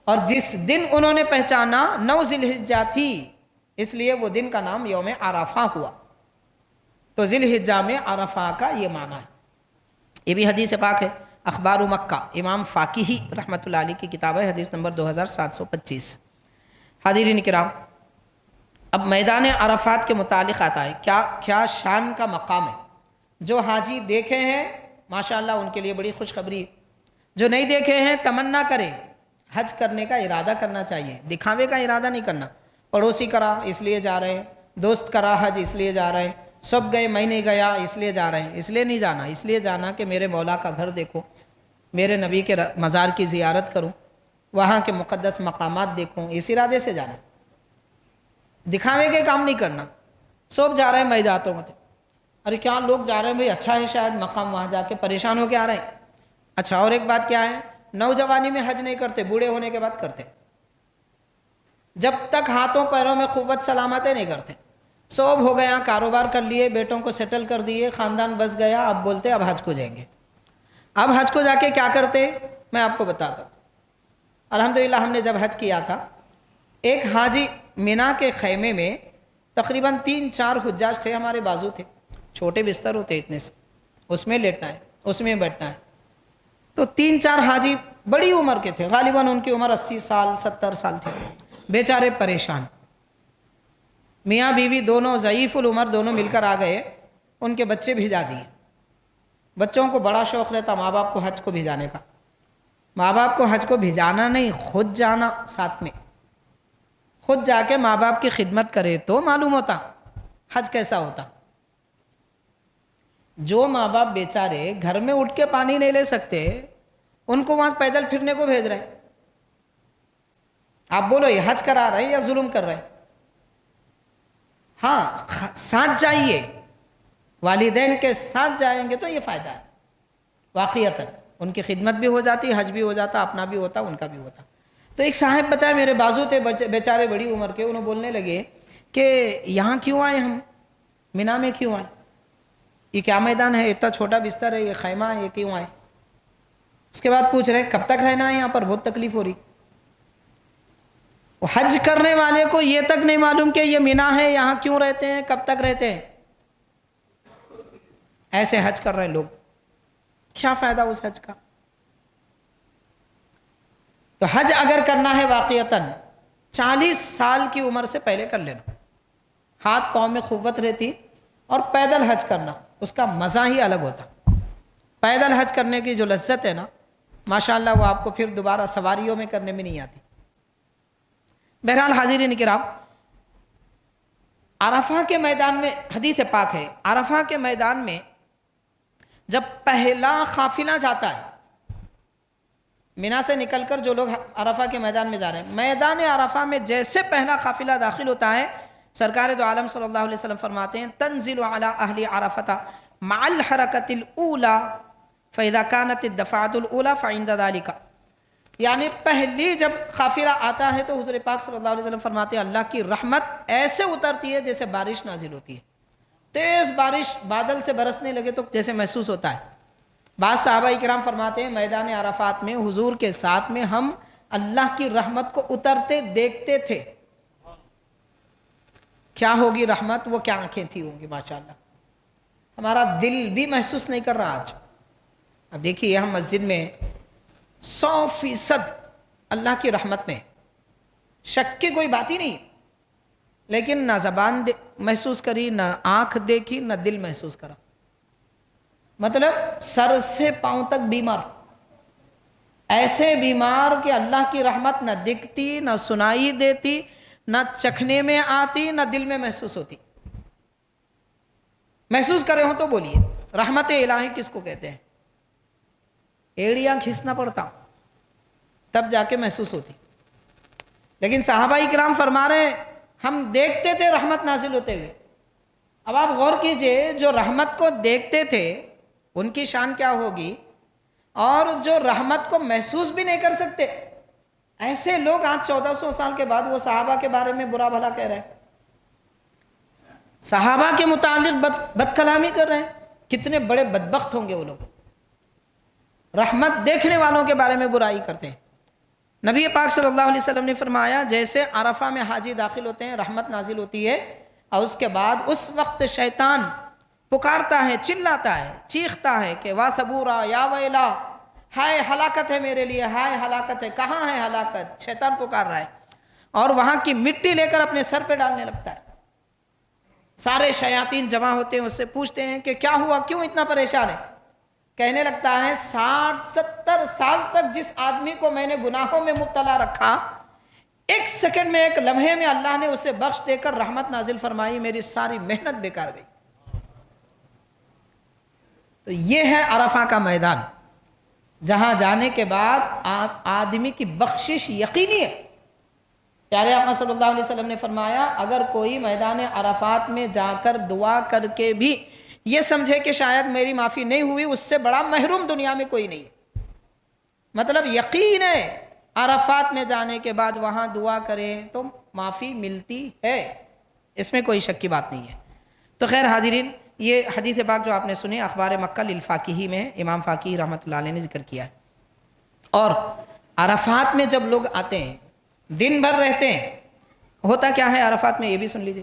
اور جس دن انہوں نے پہچانا 9 ذی الحجہ تھی، اس لیے وہ دن کا نام یوم عرفہ ہوا. تو ذی الحجہ میں عرفہ کا یہ معنی ہے. یہ بھی حدیث پاک ہے، اخبار مکہ، امام فاقیہی رحمۃ اللہ علیہ کی کتاب ہے، حدیث نمبر 2725. حاضرین کرام، اب میدان عرفات کے متعلق آتا ہے کیا شان کا مقام ہے. جو حاجی دیکھے ہیں ماشاءاللہ ان کے لیے بڑی خوشخبری، جو نہیں دیکھے ہیں تمنا کریں، حج کرنے کا ارادہ کرنا چاہیے، دکھاوے کا ارادہ نہیں کرنا. پڑوسی کرا اس لیے جا رہے ہیں، دوست کرا حج اس لیے جا رہے ہیں، سب گئے میں نہیں گیا اس لیے جا رہے ہیں. اس لیے نہیں جانا، اس لیے جانا کہ میرے مولا کا گھر دیکھو، میرے نبی کے مزار کی زیارت کروں، وہاں کے مقدس مقامات دیکھوں، اس ارادے سے جانا. دکھاوے کے کام نہیں کرنا. سب جا رہے ہیں میں جاتا ہوں، ارے کیا لوگ جا رہے ہیں بھائی، اچھا ہے شاید مقام، وہاں جا کے پریشان ہو کے آ رہے ہیں. اچھا اور ایک بات کیا ہے، نوجوانی میں حج نہیں کرتے، بوڑھے ہونے کے بعد کرتے. جب تک ہاتھوں پیروں میں قوت سلامت ہے نہیں کرتے. سب ہو گیا، کاروبار کر لیے، بیٹوں کو سیٹل کر دیے، خاندان بس گیا، اب بولتے اب حج کو جائیں گے. اب حج کو جا کے کیا کرتے میں آپ کو بتاتا ہوں. الحمدللہ ہم نے جب حج کیا تھا، ایک حاجی منا کے خیمے میں تقریباً 3-4 حجاج تھے، ہمارے بازو تھے، چھوٹے بستر ہوتے اتنے سے، اس میں لیٹنا ہے، اس میں بیٹھنا ہے. تو 3-4 حاجی بڑی عمر کے تھے، غالباً ان کی عمر 80 سال 70 سال تھے، بیچارے پریشان. میاں بیوی دونوں ضعیف العمر، دونوں مل کر آ گئے، ان کے بچے بھیجا دیے. بچوں کو بڑا شوق رہتا ماں باپ کو حج کو بھیجانے کا. ماں باپ کو حج کو بھیجانا نہیں، خود جانا، ساتھ میں خود جا کے ماں باپ کی خدمت کرے تو معلوم ہوتا حج کیسا ہوتا. جو ماں باپ بیچارے گھر میں اٹھ کے پانی نہیں لے سکتے، ان کو وہاں پیدل پھرنے کو بھیج رہے ہیں. آپ بولو یہ حج کرا رہے ہیں یا ظلم کر رہے ہیں؟ ہاں ساتھ جائیے، والدین کے ساتھ جائیں گے تو یہ فائدہ ہے. واقعتاً ان کی خدمت بھی ہو جاتی، حج بھی ہو جاتا، اپنا بھی ہوتا، ان کا بھی ہوتا. تو ایک صاحب بتایا میرے بازو تھے بیچارے بڑی عمر کے، انہوں بولنے لگے کہ یہاں کیوں آئے ہم، منا میں کیوں آئے، یہ کیا میدان ہے، اتنا چھوٹا بستر ہے، یہ خیمہ ہے، یہ کیوں آئے. اس کے بعد پوچھ رہے کب تک رہنا ہے یہاں پر، بہت تکلیف ہو رہی. حج کرنے والے کو یہ تک نہیں معلوم کہ یہ منا ہے، یہاں کیوں رہتے ہیں، کب تک رہتے ہیں. ایسے حج کر رہے لوگ، کیا فائدہ اس حج کا. تو حج اگر کرنا ہے واقعتاً 40 سال کی عمر سے پہلے کر لینا، ہاتھ پاؤں میں قوت رہتی، اور پیدل حج کرنا اس کا مزہ ہی الگ ہوتا. پیدل حج کرنے کی جو لذت ہے نا ماشاءاللہ، وہ آپ کو پھر دوبارہ سواریوں میں کرنے میں نہیں آتی. بہرحال حاضرین کرام، عرفہ کے میدان میں حدیث پاک ہے، عرفہ کے میدان میں جب پہلا قافلہ جاتا ہے، مینا سے نکل کر جو لوگ عرفہ کے میدان میں جا رہے ہیں، میدان عرفہ میں جیسے پہلا قافلہ داخل ہوتا ہے، سرکار دو عالم صلی اللہ علیہ وسلم فرماتے ہیں تنزل علی اہل عرفہ مع الحرکۃ الاولی فاذا كانت الدفعۃ الاولی فعند ذلك، یعنی پہلی جب قافلہ آتا ہے تو حضور پاک صلی اللہ علیہ وسلم فرماتے ہیں اللہ کی رحمت ایسے اترتی ہے جیسے بارش نازل ہوتی ہے، تیز بارش بادل سے برسنے لگے تو جیسے محسوس ہوتا ہے۔ بعض صحابہ اکرام فرماتے ہیں میدان عرفات میں حضور کے ساتھ میں ہم اللہ کی رحمت کو اترتے دیکھتے تھے۔ کیا ہوگی رحمت، وہ کیا آنکھیں تھی ہوں گی ماشاءاللہ، ہمارا دل بھی محسوس نہیں کر رہا آج۔ اب دیکھیے ہم مسجد میں 100% اللہ کی رحمت میں شک کی کوئی بات ہی نہیں، لیکن نہ زبان محسوس کری، نہ آنکھ دیکھی، نہ دل محسوس کرا، مطلب سر سے پاؤں تک بیمار، ایسے بیمار کہ اللہ کی رحمت نہ دکھتی، نہ سنائی دیتی، نہ چکھنے میں آتی، نہ دل میں محسوس ہوتی۔ محسوس کرے ہوں تو بولیے رحمت الہی کس کو کہتے ہیں؟ ایڑیاں کھسنا پڑتا تب جا کے محسوس ہوتی، لیکن صحابہ اکرام فرما رہے ہیں ہم دیکھتے تھے رحمت نازل ہوتے ہوئے۔ اب آپ غور کیجئے جو رحمت کو دیکھتے تھے ان کی شان کیا ہوگی، اور جو رحمت کو محسوس بھی نہیں کر سکتے، ایسے لوگ آج 1400 سال کے بعد وہ صحابہ کے بارے میں برا بھلا کہہ رہے ہیں، صحابہ کے متعلق بد کلامی کر رہے ہیں۔ کتنے بڑے بدبخت ہوں گے وہ لوگ، رحمت دیکھنے والوں کے بارے میں برائی کرتے ہیں۔ نبی پاک صلی اللہ علیہ وسلم نے فرمایا جیسے عرفہ میں حاجی داخل ہوتے ہیں رحمت نازل ہوتی ہے، اور اس کے بعد اس وقت شیطان پکارتا ہے، چلاتا ہے، چیختا ہے کہ وا ثبورا یا ویلا، ہائے ہلاکت ہے میرے لیے، ہائے ہلاکت ہے، کہاں ہے ہلاکت، شیطان پکار رہا ہے، اور وہاں کی مٹی لے کر اپنے سر پہ ڈالنے لگتا ہے۔ سارے شیاطین جمع ہوتے ہیں، اس سے پوچھتے ہیں کہ کیا ہوا، کیوں اتنا پریشان ہے؟ کہنے لگتا ہے 60-70 سال تک جس آدمی کو میں نے گناہوں میں مبتلا رکھا، ایک سیکنڈ میں، ایک لمحے میں اللہ نے اسے بخش دے کر رحمت نازل فرمائی، میری ساری محنت بیکار گئی۔ تو یہ ہے عرفہ کا میدان، جہاں جانے کے بعد آدمی کی بخشش یقینی ہے۔ پیارے آقا صلی اللہ علیہ وسلم نے فرمایا اگر کوئی میدان عرفات میں جا کر دعا کر کے بھی یہ سمجھے کہ شاید میری معافی نہیں ہوئی، اس سے بڑا محروم دنیا میں کوئی نہیں ہے۔ مطلب یقین ہے عرفات میں جانے کے بعد وہاں دعا کریں تو معافی ملتی ہے، اس میں کوئی شک کی بات نہیں ہے۔ تو خیر حاضرین، یہ حدیث پاک جو آپ نے سنی اخبار مکہ للفاقہی میں امام فاقہی رحمۃ اللہ علیہ نے ذکر کیا ہے۔ اور عرفات میں جب لوگ آتے ہیں دن بھر رہتے ہیں، ہوتا کیا ہے عرفات میں یہ بھی سن لیجئے۔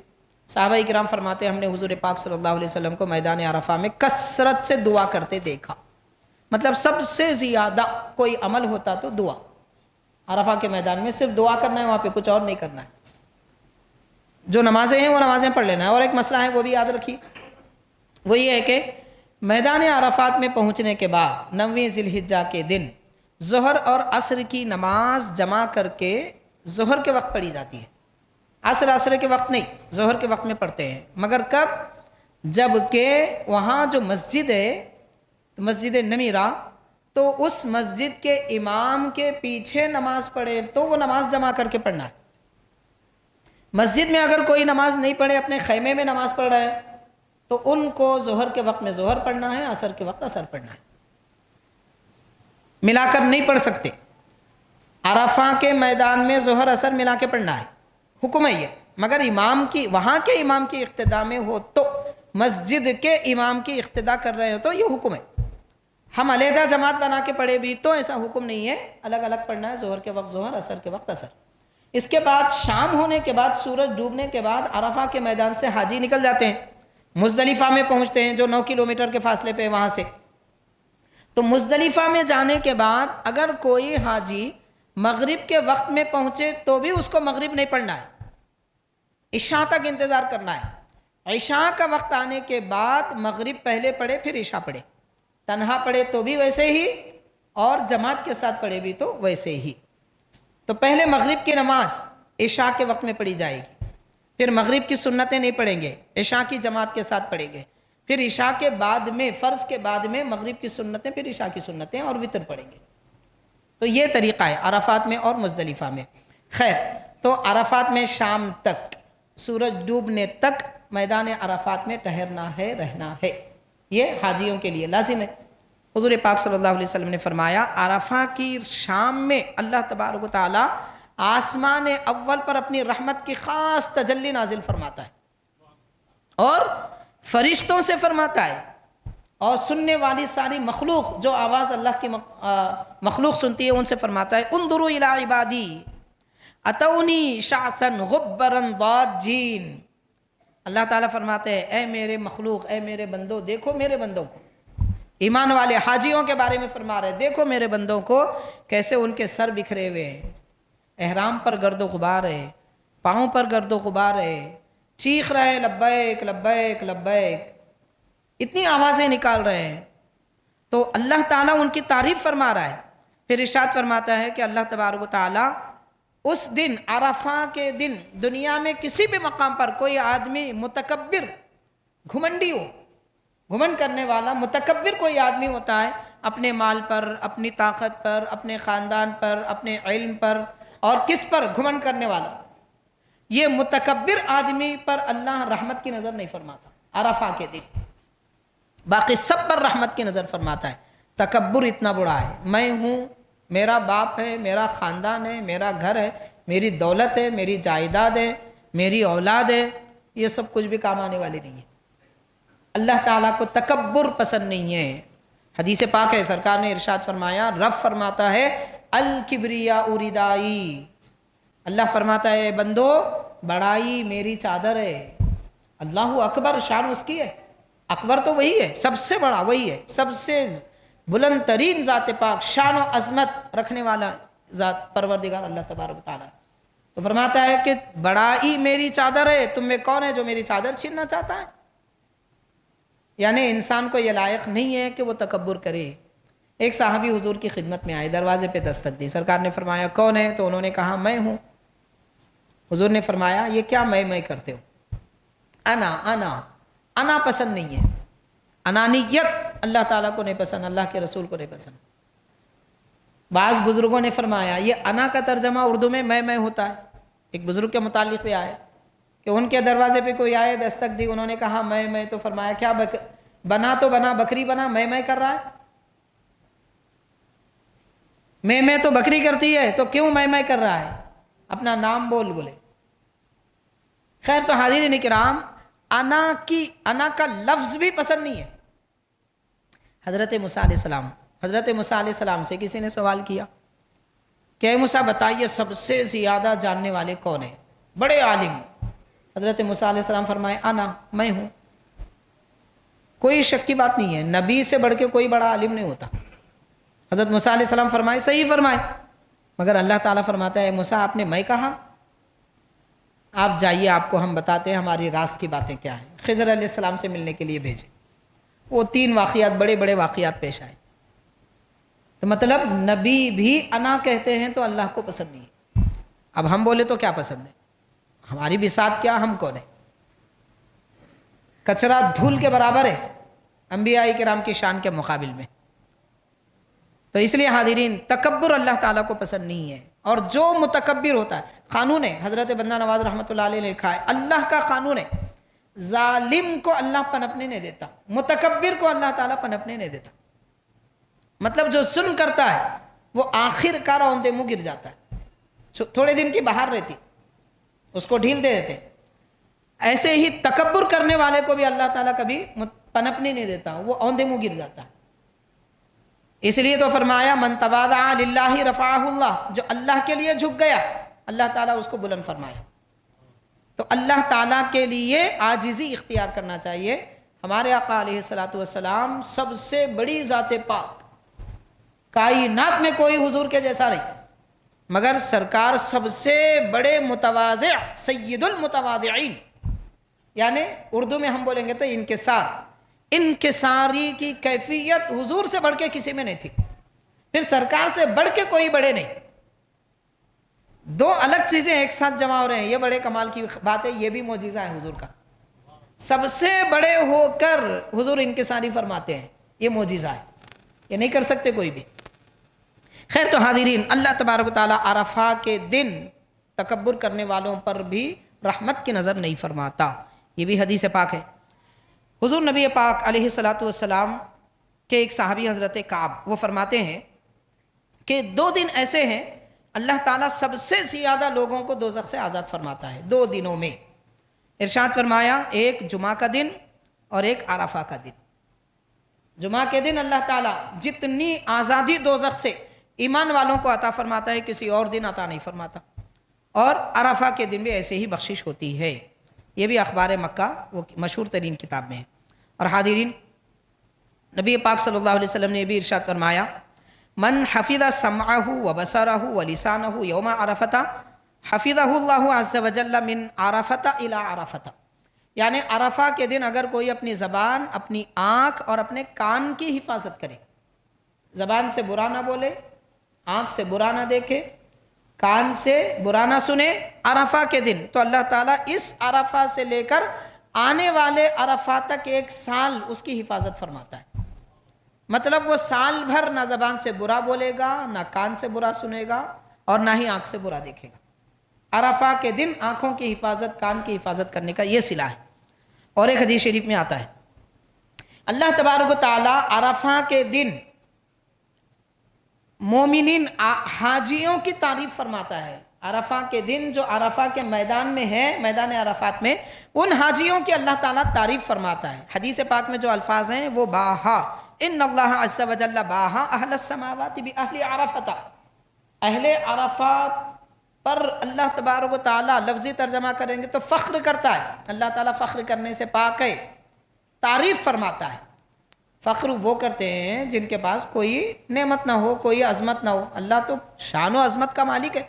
صحابہ اکرام فرماتے ہیں ہم نے حضور پاک صلی اللہ علیہ وسلم کو میدان عرفہ میں کثرت سے دعا کرتے دیکھا، مطلب سب سے زیادہ کوئی عمل ہوتا تو دعا۔ عرفہ کے میدان میں صرف دعا کرنا ہے، وہاں پہ کچھ اور نہیں کرنا ہے، جو نمازیں ہیں وہ نمازیں پڑھ لینا ہے۔ اور ایک مسئلہ ہے وہ بھی یاد رکھیے، وہ یہ ہے کہ میدان عرفات میں پہنچنے کے بعد 9ویں ذی الحجہ کے دن ظہر اور عصر کی نماز جمع کر کے ظہر کے وقت پڑھی جاتی ہے، عصر کے وقت نہیں، ظہر کے وقت میں پڑھتے ہیں۔ مگر کب؟ جب کہ وہاں جو مسجد ہے مسجد نمیرہ، تو اس مسجد کے امام کے پیچھے نماز پڑھے تو وہ نماز جمع کر کے پڑھنا ہے۔ مسجد میں اگر کوئی نماز نہیں پڑھے، اپنے خیمے میں نماز پڑھ رہے ہیں، تو ان کو ظہر کے وقت میں ظہر پڑھنا ہے، عصر کے وقت عصر پڑھنا ہے، ملا کر نہیں پڑھ سکتے۔ عرفہ کے میدان میں ظہر عصر ملا کے پڑھنا ہے، حکم ہے یہ، مگر امام کی وہاں کے امام کی اقتداء میں ہو تو، مسجد کے امام کی اقتداء کر رہے ہو تو یہ حکم ہے۔ ہم علیحدہ جماعت بنا کے پڑھے بھی تو ایسا حکم نہیں ہے، الگ الگ پڑھنا ہے، ظہر کے وقت ظہر، عصر کے وقت عصر۔ اس کے بعد شام ہونے کے بعد، سورج ڈوبنے کے بعد عرفہ کے میدان سے حاجی نکل جاتے ہیں، مزدلفہ میں پہنچتے ہیں جو 9 کلومیٹر کے فاصلے پہ وہاں سے۔ تو مزدلفہ میں جانے کے بعد اگر کوئی حاجی مغرب کے وقت میں پہنچے تو بھی اس کو مغرب نہیں پڑھنا ہے، عشاء تک انتظار کرنا ہے۔ عشاء کا وقت آنے کے بعد مغرب پہلے پڑھے پھر عشاء پڑھے، تنہا پڑھے تو بھی ویسے ہی، اور جماعت کے ساتھ پڑھے بھی تو ویسے ہی۔ تو پہلے مغرب کی نماز عشاء کے وقت میں پڑھی جائے گی، پھر مغرب کی سنتیں نہیں پڑھیں گے، عشاء کی جماعت کے ساتھ پڑھیں گے، پھر عشاء کے بعد میں فرض کے بعد میں مغرب کی سنتیں، پھر عشاء کی سنتیں اور وتر پڑھیں گے۔ تو یہ طریقہ ہے عرفات میں اور مزدلفہ میں۔ خیر، تو عرفات میں شام تک، سورج ڈوبنے تک میدان عرفات میں ٹھہرنا ہے، رہنا ہے، یہ حاجیوں کے لیے لازم ہے۔ حضور پاک صلی اللہ علیہ وسلم نے فرمایا عرفہ کی شام میں اللہ تبارک و تعالی آسمان اول پر اپنی رحمت کی خاص تجلی نازل فرماتا ہے، اور فرشتوں سے فرماتا ہے، اور سننے والی ساری مخلوق جو آواز اللہ کی مخلوق سنتی ہے ان سے فرماتا ہے انظروا الی عبادی اتونی شعثا غبرا ضاجین۔ اللہ تعالیٰ فرماتے ہیں اے میرے مخلوق، اے میرے بندوں، دیکھو میرے بندوں کو، ایمان والے حاجیوں کے بارے میں فرما رہے ہیں، دیکھو میرے بندوں کو کیسے ان کے سر بکھرے ہوئے ہیں، احرام پر گرد و غبار ہے، پاؤں پر گرد و غبار ہے، چیخ رہے ہیں لبیک لبیک لبیک، اتنی آوازیں نکال رہے ہیں۔ تو اللہ تعالیٰ ان کی تعریف فرما رہا ہے۔ پھر ارشاد فرماتا ہے کہ اللہ تبارک و تعالیٰ اس دن عرفہ کے دن دنیا میں کسی بھی مقام پر کوئی آدمی متکبر گھمنڈی ہو، گھمنڈ کرنے والا متکبر کوئی آدمی ہوتا ہے اپنے مال پر، اپنی طاقت پر، اپنے خاندان پر، اپنے علم پر، اور کس پر گھمنڈ کرنے والا، یہ متکبر آدمی پر اللہ رحمت کی نظر نہیں فرماتا عرفہ کے دن، باقی سب پر رحمت کی نظر فرماتا ہے۔ تکبر اتنا بڑا ہے، میں ہوں، میرا باپ ہے، میرا خاندان ہے، میرا گھر ہے، میری دولت ہے، میری جائیداد ہے، میری اولاد ہے، یہ سب کچھ بھی کام آنے والی نہیں ہے۔ اللہ تعالیٰ کو تکبر پسند نہیں ہے۔ حدیث پاک ہے، سرکار نے ارشاد فرمایا، رب فرماتا ہے الکبریاء ردائی، اللہ فرماتا ہے بندو بڑائی میری چادر ہے۔ اللہ اکبر، شان اس کی ہے، اکبر تو وہی ہے، سب سے بڑا وہی ہے، سب سے بلند ترین ذات پاک، شان و عظمت رکھنے والا ذات پروردگار اللہ تبارک و تعالیٰ۔ تو فرماتا ہے کہ بڑائی میری چادر ہے، تم میں کون ہے جو میری چادر چھیننا چاہتا ہے؟ یعنی انسان کو یہ لائق نہیں ہے کہ وہ تکبر کرے۔ ایک صحابی حضور کی خدمت میں آئے، دروازے پہ دستک دی، سرکار نے فرمایا کون ہے؟ تو انہوں نے کہا میں ہوں۔ حضور نے فرمایا یہ کیا میں کرتے ہو؟ انا پسند نہیں ہے، انانیت اللہ تعالیٰ کو نہیں پسند، اللہ کے رسول کو نہیں پسند۔ بعض بزرگوں نے فرمایا یہ انا کا ترجمہ اردو میں ہوتا ہے۔ ایک بزرگ کے متعلق بھی آئے کہ ان کے دروازے پہ کوئی آئے، دستک دی، انہوں نے کہا میں، تو فرمایا کیا بنا تو بنا، بکری بنا، میں کر رہا ہے؟ میں تو بکری کرتی ہے، تو کیوں میں کر رہا ہے؟ اپنا نام بولے۔ خیر، تو حاضرین کرام، انا کا لفظ بھی پسند نہیں ہے۔ حضرت موسیٰ علیہ السلام سے کسی نے سوال کیا کہ اے موسیٰ بتائیے سب سے زیادہ جاننے والے کون ہیں، بڑے عالم؟ حضرت موسیٰ علیہ السلام فرمائے میں ہوں۔ کوئی شک کی بات نہیں ہے، نبی سے بڑھ کے کوئی بڑا عالم نہیں ہوتا۔ حضرت موسیٰ علیہ السلام فرمائے صحیح فرمائے، مگر اللہ تعالیٰ فرماتا ہے موسیٰ آپ نے میں کہا، آپ جائیے آپ کو ہم بتاتے ہیں ہماری راز کی باتیں کیا ہیں۔ خضر علیہ السلام سے ملنے کے لیے بھیجے، وہ 3 واقعات، بڑے واقعات پیش آئے۔ تو مطلب نبی بھی انا کہتے ہیں تو اللہ کو پسند نہیں ہے۔ اب ہم بولے تو کیا پسند ہے؟ ہماری بساط کیا، ہم کون ہیں؟ کچرا دھول کے برابر ہے انبیاء کرام کی شان کے مقابل میں۔ تو اس لیے حاضرین، تکبر اللہ تعالیٰ کو پسند نہیں ہے، اور جو متکبر ہوتا ہے، قانون ہے، حضرت بندہ نواز رحمۃ اللہ علیہ نے لکھا ہے، اللہ کا قانون ہے، ظالم کو اللہ پنپنے نہیں دیتا، متکبر کو اللہ تعالیٰ پنپنے نہیں دیتا۔ مطلب جو ظلم کرتا ہے وہ آخر کار اوندے منہ گر جاتا ہے، تھوڑے دن کی بہار رہتی، اس کو ڈھیل دے دیتے۔ ایسے ہی تکبر کرنے والے کو بھی اللہ تعالیٰ کبھی پنپنے نہیں دیتا، وہ اوندے منہ گر جاتا ہے۔ اس لیے تو فرمایا من تواضع للہ رفعہ اللہ، جو اللہ کے لیے جھک گیا اللہ تعالیٰ اس کو بلند فرمایا۔ تو اللہ تعالیٰ کے لیے عاجزی اختیار کرنا چاہیے۔ ہمارے آقا علیہ الصلوۃ والسلام سب سے بڑی ذات پاک، کائنات میں کوئی حضور کے جیسا نہیں، مگر سرکار سب سے بڑے متواضع، سید المتواضعین، یعنی اردو میں ہم بولیں گے تو انکساری کی کیفیت حضور سے بڑھ کے کسی میں نہیں تھی، پھر سرکار سے بڑھ کے کوئی بڑے نہیں۔ دو الگ چیزیں ایک ساتھ جمع ہو رہے ہیں، یہ بڑے کمال کی بات ہے، یہ بھی معجزہ ہے حضور کا۔ سب سے بڑے ہو کر حضور انکساری فرماتے ہیں، یہ معجزہ ہے، یہ نہیں کر سکتے کوئی بھی۔ خیر تو حاضرین، اللہ تبارک و تعالیٰ عرفہ کے دن تکبر کرنے والوں پر بھی رحمت کی نظر نہیں فرماتا، یہ بھی حدیث پاک ہے۔ حضور نبی پاک علیہ الصلاۃ والسلام کے ایک صحابی حضرت کعب، وہ فرماتے ہیں کہ 2 دن ایسے ہیں اللہ تعالیٰ سب سے زیادہ لوگوں کو دوزخ سے آزاد فرماتا ہے 2 دنوں میں۔ ارشاد فرمایا، ایک جمعہ کا دن اور ایک عرفہ کا دن۔ جمعہ کے دن اللہ تعالیٰ جتنی آزادی دوزخ سے ایمان والوں کو عطا فرماتا ہے، کسی اور دن عطا نہیں فرماتا، اور عرفہ کے دن بھی ایسے ہی بخشش ہوتی ہے۔ یہ بھی اخبار مکہ، وہ مشہور ترین کتاب میں ہے۔ اور حاضرین، نبی پاک صلی اللہ علیہ وسلم نے یہ بھی ارشاد فرمایا، من حفظ سمعہ وبصرہ ولسانہ یوم عرفۃ حفظہ اللہ عز وجل من عرفۃ الی عرفۃ، یعنی عرفہ کے دن اگر کوئی اپنی زبان، اپنی آنکھ اور اپنے کان کی حفاظت کرے، زبان سے برا نہ بولے، آنکھ سے برا نہ دیکھے، کان سے برا نہ سنے عرفہ کے دن، تو اللہ تعالیٰ اس عرفہ سے لے کر آنے والے عرفہ تک 1 سال اس کی حفاظت فرماتا ہے۔ مطلب وہ سال بھر نہ زبان سے برا بولے گا، نہ کان سے برا سنے گا، اور نہ ہی آنکھ سے برا دیکھے گا۔ عرفہ کے دن آنکھوں کی حفاظت، کان کی حفاظت کرنے کا یہ صلہ ہے۔ اور ایک حدیث شریف میں آتا ہے، اللہ تبارک و تعالیٰ عرفہ کے دن مومنین حاجیوں کی تعریف فرماتا ہے۔ عرفہ کے دن جو عرفہ کے میدان میں ہے، میدان عرفات میں، ان حاجیوں کی اللہ تعالیٰ تعریف فرماتا ہے۔ حدیث پاک میں جو الفاظ ہیں وہ باہا ان اللہ عز وجل باہا اہل السماوات باہل عرفۃ، اہل عرفات پر اللہ تبارک و تعالیٰ، لفظی ترجمہ کریں گے تو فخر کرتا ہے۔ اللہ تعالیٰ فخر کرنے سے پاک ہے، تعریف فرماتا ہے۔ فخر وہ کرتے ہیں جن کے پاس کوئی نعمت نہ ہو، کوئی عظمت نہ ہو۔ اللہ تو شان و عظمت کا مالک ہے،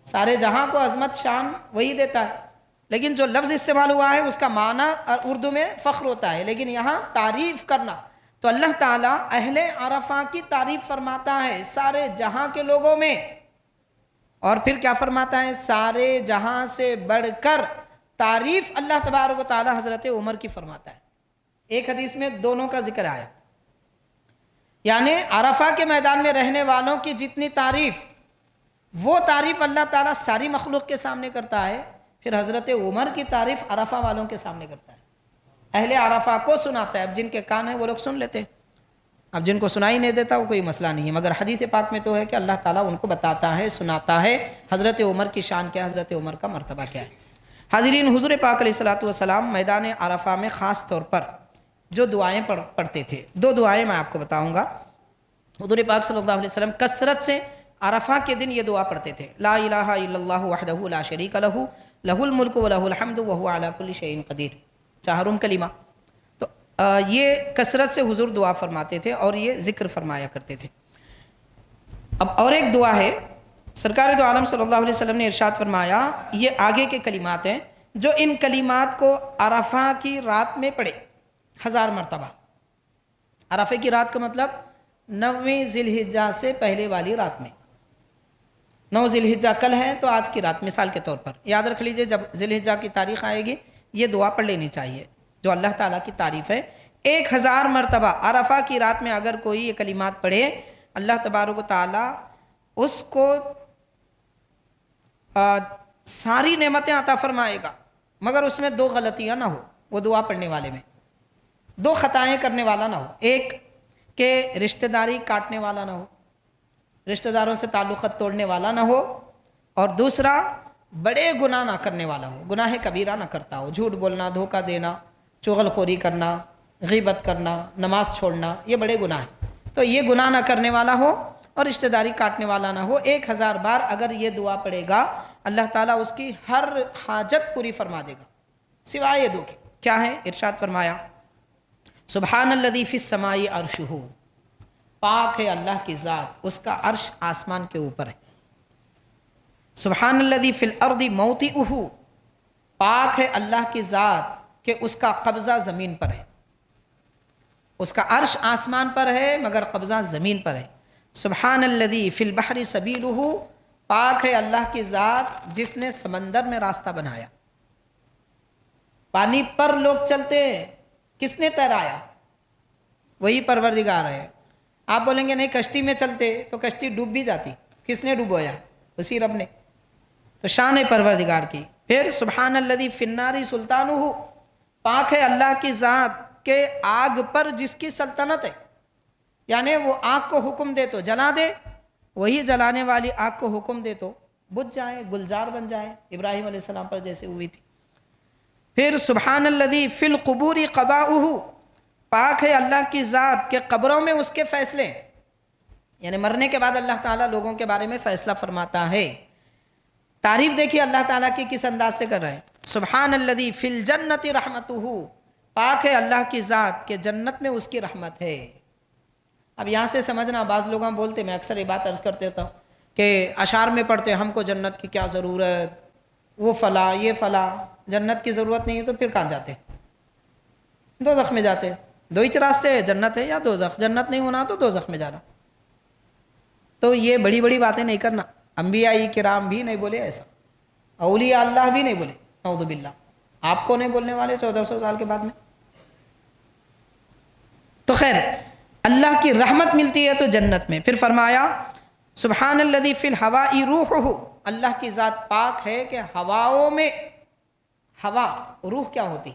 سارے جہاں کو عظمت شان وہی دیتا ہے، لیکن جو لفظ استعمال ہوا ہے اس کا معنی اردو میں فخر ہوتا ہے، لیکن یہاں تعریف کرنا۔ تو اللہ تعالیٰ اہل عرفہ کی تعریف فرماتا ہے سارے جہاں کے لوگوں میں، اور پھر کیا فرماتا ہے؟ سارے جہاں سے بڑھ کر تعریف اللہ تبارک و تعالیٰ حضرت عمر کی فرماتا ہے۔ ایک حدیث میں دونوں کا ذکر آیا، یعنی عرفہ کے میدان میں رہنے والوں کی جتنی تعریف، وہ تعریف اللہ تعالیٰ ساری مخلوق کے سامنے کرتا ہے، پھر حضرت عمر کی تعریف عرفہ والوں کے سامنے کرتا ہے، اہل عرفہ کو سناتا ہے۔ اب جن کے کان ہیں وہ لوگ سن لیتے ہیں، اب جن کو سنائی نہیں دیتا وہ کوئی مسئلہ نہیں ہے، مگر حدیث پاک میں تو ہے کہ اللہ تعالیٰ ان کو بتاتا ہے، سناتا ہے حضرت عمر کی شان کیا ہے، حضرت عمر کا مرتبہ کیا ہے۔ حاضرین، حضور پاک علیہ الصلوۃ والسلام میدان عرفہ میں خاص طور پر جو دعائیں پڑھتے تھے، 2 دعائیں میں آپ کو بتاؤں گا۔ حضور پاک صلی اللہ علیہ وسلم کثرت سے عرفہ کے دن یہ دعا پڑھتے تھے، لا الہ الا اللہ وحدہ لا شریک لہ لہ الملک و لہ الحمد وہو علی کل شیء قدیر، 4 کلمہ۔ تو یہ کثرت سے حضور دعا فرماتے تھے اور یہ ذکر فرمایا کرتے تھے۔ اب اور ایک دعا ہے، سرکار دو عالم صلی اللہ علیہ وسلم نے ارشاد فرمایا، یہ آگے کے کلمات ہیں، جو ان کلمات کو عرفہ کی رات میں پڑھے 1000 مرتبہ۔ عرفے کی رات کا مطلب 9ویں ذی الحجہ سے پہلے والی رات میں، 9 ذی الحجہ کل ہے تو آج کی رات مثال کے طور پر یاد رکھ لیجئے، جب ذی الحجہ کی تاریخ آئے گی یہ دعا پڑھ لینی چاہیے جو اللہ تعالیٰ کی تعریف ہے۔ 1000 مرتبہ عرفہ کی رات میں اگر کوئی یہ کلمات پڑھے، اللہ تبارک و تعالیٰ اس کو ساری نعمتیں عطا فرمائے گا، مگر اس میں 2 غلطیاں نہ ہو، وہ دعا پڑھنے والے میں 2 خطائیں کرنے والا نہ ہو۔ ایک کہ رشتہ داری کاٹنے والا نہ ہو، رشتہ داروں سے تعلقات توڑنے والا نہ ہو، اور دوسرا بڑے گناہ نہ کرنے والا ہو، گناہ کبیرہ نہ کرتا ہو، جھوٹ بولنا، دھوکہ دینا، چغل خوری کرنا، غیبت کرنا، نماز چھوڑنا، یہ بڑے گناہ ہیں۔ تو یہ گناہ نہ کرنے والا ہو اور رشتہ داری کاٹنے والا نہ ہو۔ 1000 بار اگر یہ دعا پڑھے گا، اللہ تعالیٰ اس کی ہر حاجت پوری فرما دے گا، سوائے یہ 2 کے۔ کیا ہے؟ ارشاد فرمایا، سبحان الذی فی السماء عرشہ، پاک ہے اللہ کی ذات، اس کا عرش آسمان کے اوپر ہے۔ سبحان الذی فی الارض موطئہ، پاک ہے اللہ کی ذات کہ اس کا قبضہ زمین پر ہے، اس کا عرش آسمان پر ہے مگر قبضہ زمین پر ہے۔ سبحان الذی فی البحر سبیلہ، پاک ہے اللہ کی ذات جس نے سمندر میں راستہ بنایا. پانی پر لوگ چلتے ہیں, کس نے تیرایا؟ وہی پروردگار ہے. آپ بولیں گے نہیں کشتی میں چلتے تو کشتی ڈوب بھی جاتی, کس نے ڈوبویا؟ اسی رب نے. تو شان ہے پروردگار کی. پھر سبحان الذی فی النار سلطانہ, پاک ہے اللہ کی ذات کے آگ پر جس کی سلطنت ہے. یعنی وہ آگ کو حکم دے تو جلا دے, وہی جلانے والی آگ کو حکم دے تو بجھ جائے, گلزار بن جائے, ابراہیم علیہ السلام پر جیسے ہوئی تھی. پھر سبحان الذی فی القبور قضاؤہ, پاک ہے اللہ کی ذات کہ قبروں میں اس کے فیصلے, یعنی مرنے کے بعد اللہ تعالیٰ لوگوں کے بارے میں فیصلہ فرماتا ہے. تعریف دیکھیے اللہ تعالیٰ کی کس انداز سے کر رہے ہیں. سبحان الذی فی الجنت رحمتہ, پاک ہے اللہ کی ذات کہ جنت میں اس کی رحمت ہے. اب یہاں سے سمجھنا, بعض لوگ ہم بولتے, میں اکثر یہ بات عرض کرتے تھا کہ اشعار میں پڑھتے ہم کو جنت کی کیا ضرورت, وہ فلاں یہ فلاں, جنت کی ضرورت نہیں ہے تو پھر کہاں جاتے؟ دوزخ میں جاتے. دو ہی راستے ہیں, جنت ہے یا دوزخ. جنت نہیں ہونا تو دوزخ میں جانا. تو یہ بڑی بڑی باتیں نہیں کرنا. انبیاء کرام بھی نہیں بولے ایسا, اولیاء اللہ بھی نہیں بولے, نعوذ باللہ. آپ کو نہیں بولنے والے 1400 سال کے بعد میں. تو خیر, اللہ کی رحمت ملتی ہے تو جنت میں. پھر فرمایا سبحان الذی فی الہواء روحہ, اللہ کی ذات پاک ہے کہ ہواؤں میں, ہوا روح کیا ہوتی؟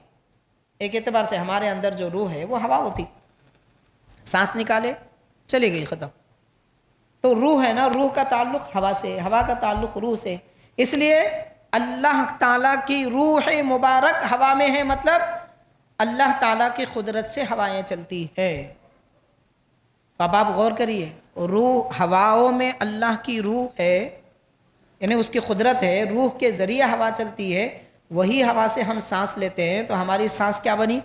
ایک اعتبار سے ہمارے اندر جو روح ہے وہ ہوا ہوتی, سانس نکالے چلی گئی ختم. تو روح ہے نا, روح کا تعلق ہوا سے, ہوا کا تعلق روح سے. اس لیے اللہ تعالیٰ کی روح مبارک ہوا میں ہے, مطلب اللہ تعالیٰ کی قدرت سے ہوائیں چلتی ہے. تو اب آپ غور کریے, روح ہواؤں میں اللہ کی روح ہے, یعنی اس کی قدرت ہے, روح کے ذریعے ہوا چلتی ہے. وہی ہوا سے ہم سانس لیتے ہیں تو ہماری سانس کیا بنی؟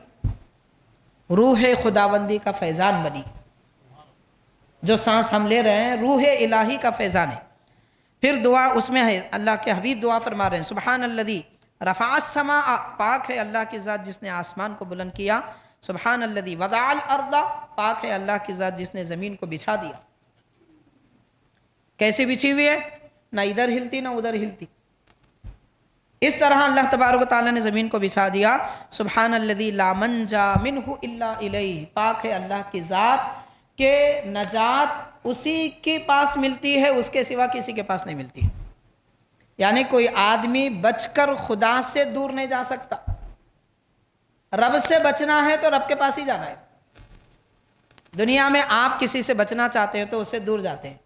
روح خداوندی کا فیضان بنی. جو سانس ہم لے رہے ہیں روح الہی کا فیضان ہے. پھر دعا اس میں ہے, اللہ کے حبیب دعا فرما رہے ہیں سبحان الذی رفع السماء, پاک ہے اللہ کی ذات جس نے آسمان کو بلند کیا. سبحان الذی وضع الارض, پاک ہے اللہ کی ذات جس نے زمین کو بچھا دیا. کیسے بچھی ہوئی ہے؟ نہ ادھر ہلتی نہ ادھر ہلتی, اس طرح اللہ تبارک و تعالیٰ نے زمین کو بچھا دیا. سبحان الذی لا منجا منہ الا الیہ, پاک ہے اللہ کی ذات کہ نجات اسی کے پاس ملتی ہے, اس کے سوا کسی کے پاس نہیں ملتی. یعنی کوئی آدمی بچ کر خدا سے دور نہیں جا سکتا. رب سے بچنا ہے تو رب کے پاس ہی جانا ہے. دنیا میں آپ کسی سے بچنا چاہتے ہیں تو اس سے دور جاتے ہیں.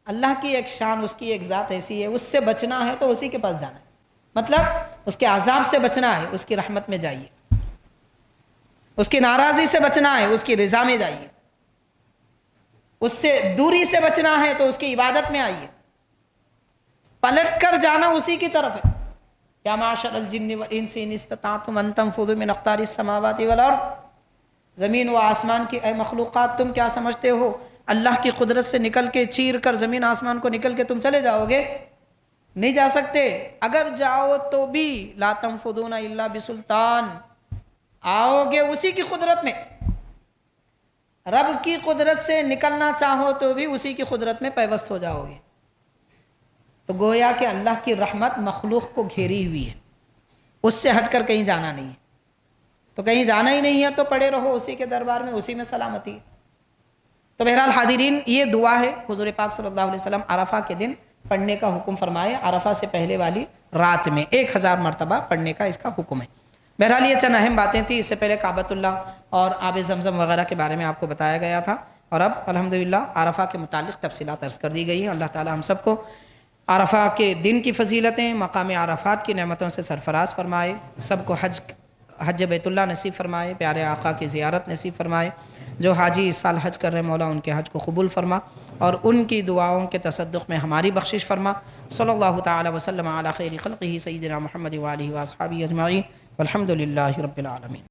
اللہ کی ایک شان, اس کی ایک ذات ایسی ہے, اس سے بچنا ہے تو اسی کے پاس جانا ہے. مطلب اس کے عذاب سے بچنا ہے, اس کی رحمت میں جائیے. اس کی ناراضی سے بچنا ہے, اس کی رضا میں جائیے. اس سے دوری سے بچنا ہے تو اس کی عبادت میں آئیے. پلٹ کر جانا اسی کی طرف ہے. یا معاشر الجن والانس ان استطعتم ان تنفذوا من اقطار السماوات والارض, زمین و آسمان کی اے مخلوقات تم کیا سمجھتے ہو اللہ کی قدرت سے نکل کے, چیر کر زمین آسمان کو نکل کے تم چلے جاؤ گے؟ نہیں جا سکتے. اگر جاؤ تو بھی لا تنفذون الا بسلطان, آؤ گے اسی کی قدرت میں. رب کی قدرت سے نکلنا چاہو تو بھی اسی کی قدرت میں پیوست ہو جاؤ گے. تو گویا کہ اللہ کی رحمت مخلوق کو گھیری ہوئی ہے, اس سے ہٹ کر کہیں جانا نہیں ہے. تو کہیں جانا ہی نہیں ہے تو پڑے رہو اسی کے دربار میں, اسی میں سلامتی ہے. تو بہرحال حاضرین, یہ دعا ہے حضور پاک صلی اللہ علیہ وسلم عرفہ کے دن پڑھنے کا حکم فرمائے. عرفہ سے پہلے والی رات میں 1000 مرتبہ پڑھنے کا اس کا حکم ہے. بہرحال یہ چند اہم باتیں تھیں. اس سے پہلے کعبۃ اللہ اور آب زمزم وغیرہ کے بارے میں آپ کو بتایا گیا تھا, اور اب الحمدللہ عرفہ کے متعلق تفصیلات عرض کر دی گئی ہیں. اللہ تعالی ہم سب کو عرفہ کے دن کی فضیلتیں, مقام عرفات کی نعمتوں سے سرفراز فرمائے. سب کو حج بیت اللہ نصیب فرمائے, پیارے آقا کی زیارت نصیب فرمائے. جو حاجی اس سال حج کر رہے مولا ان کے حج کو قبول فرما, اور ان کی دعاؤں کے تصدق میں ہماری بخشش فرما. صلی اللہ تعالی وسلم علی خیر خلقہ سیدنا محمد وآلہ واصحابہ اجمعین, والحمد للہ رب العالمین.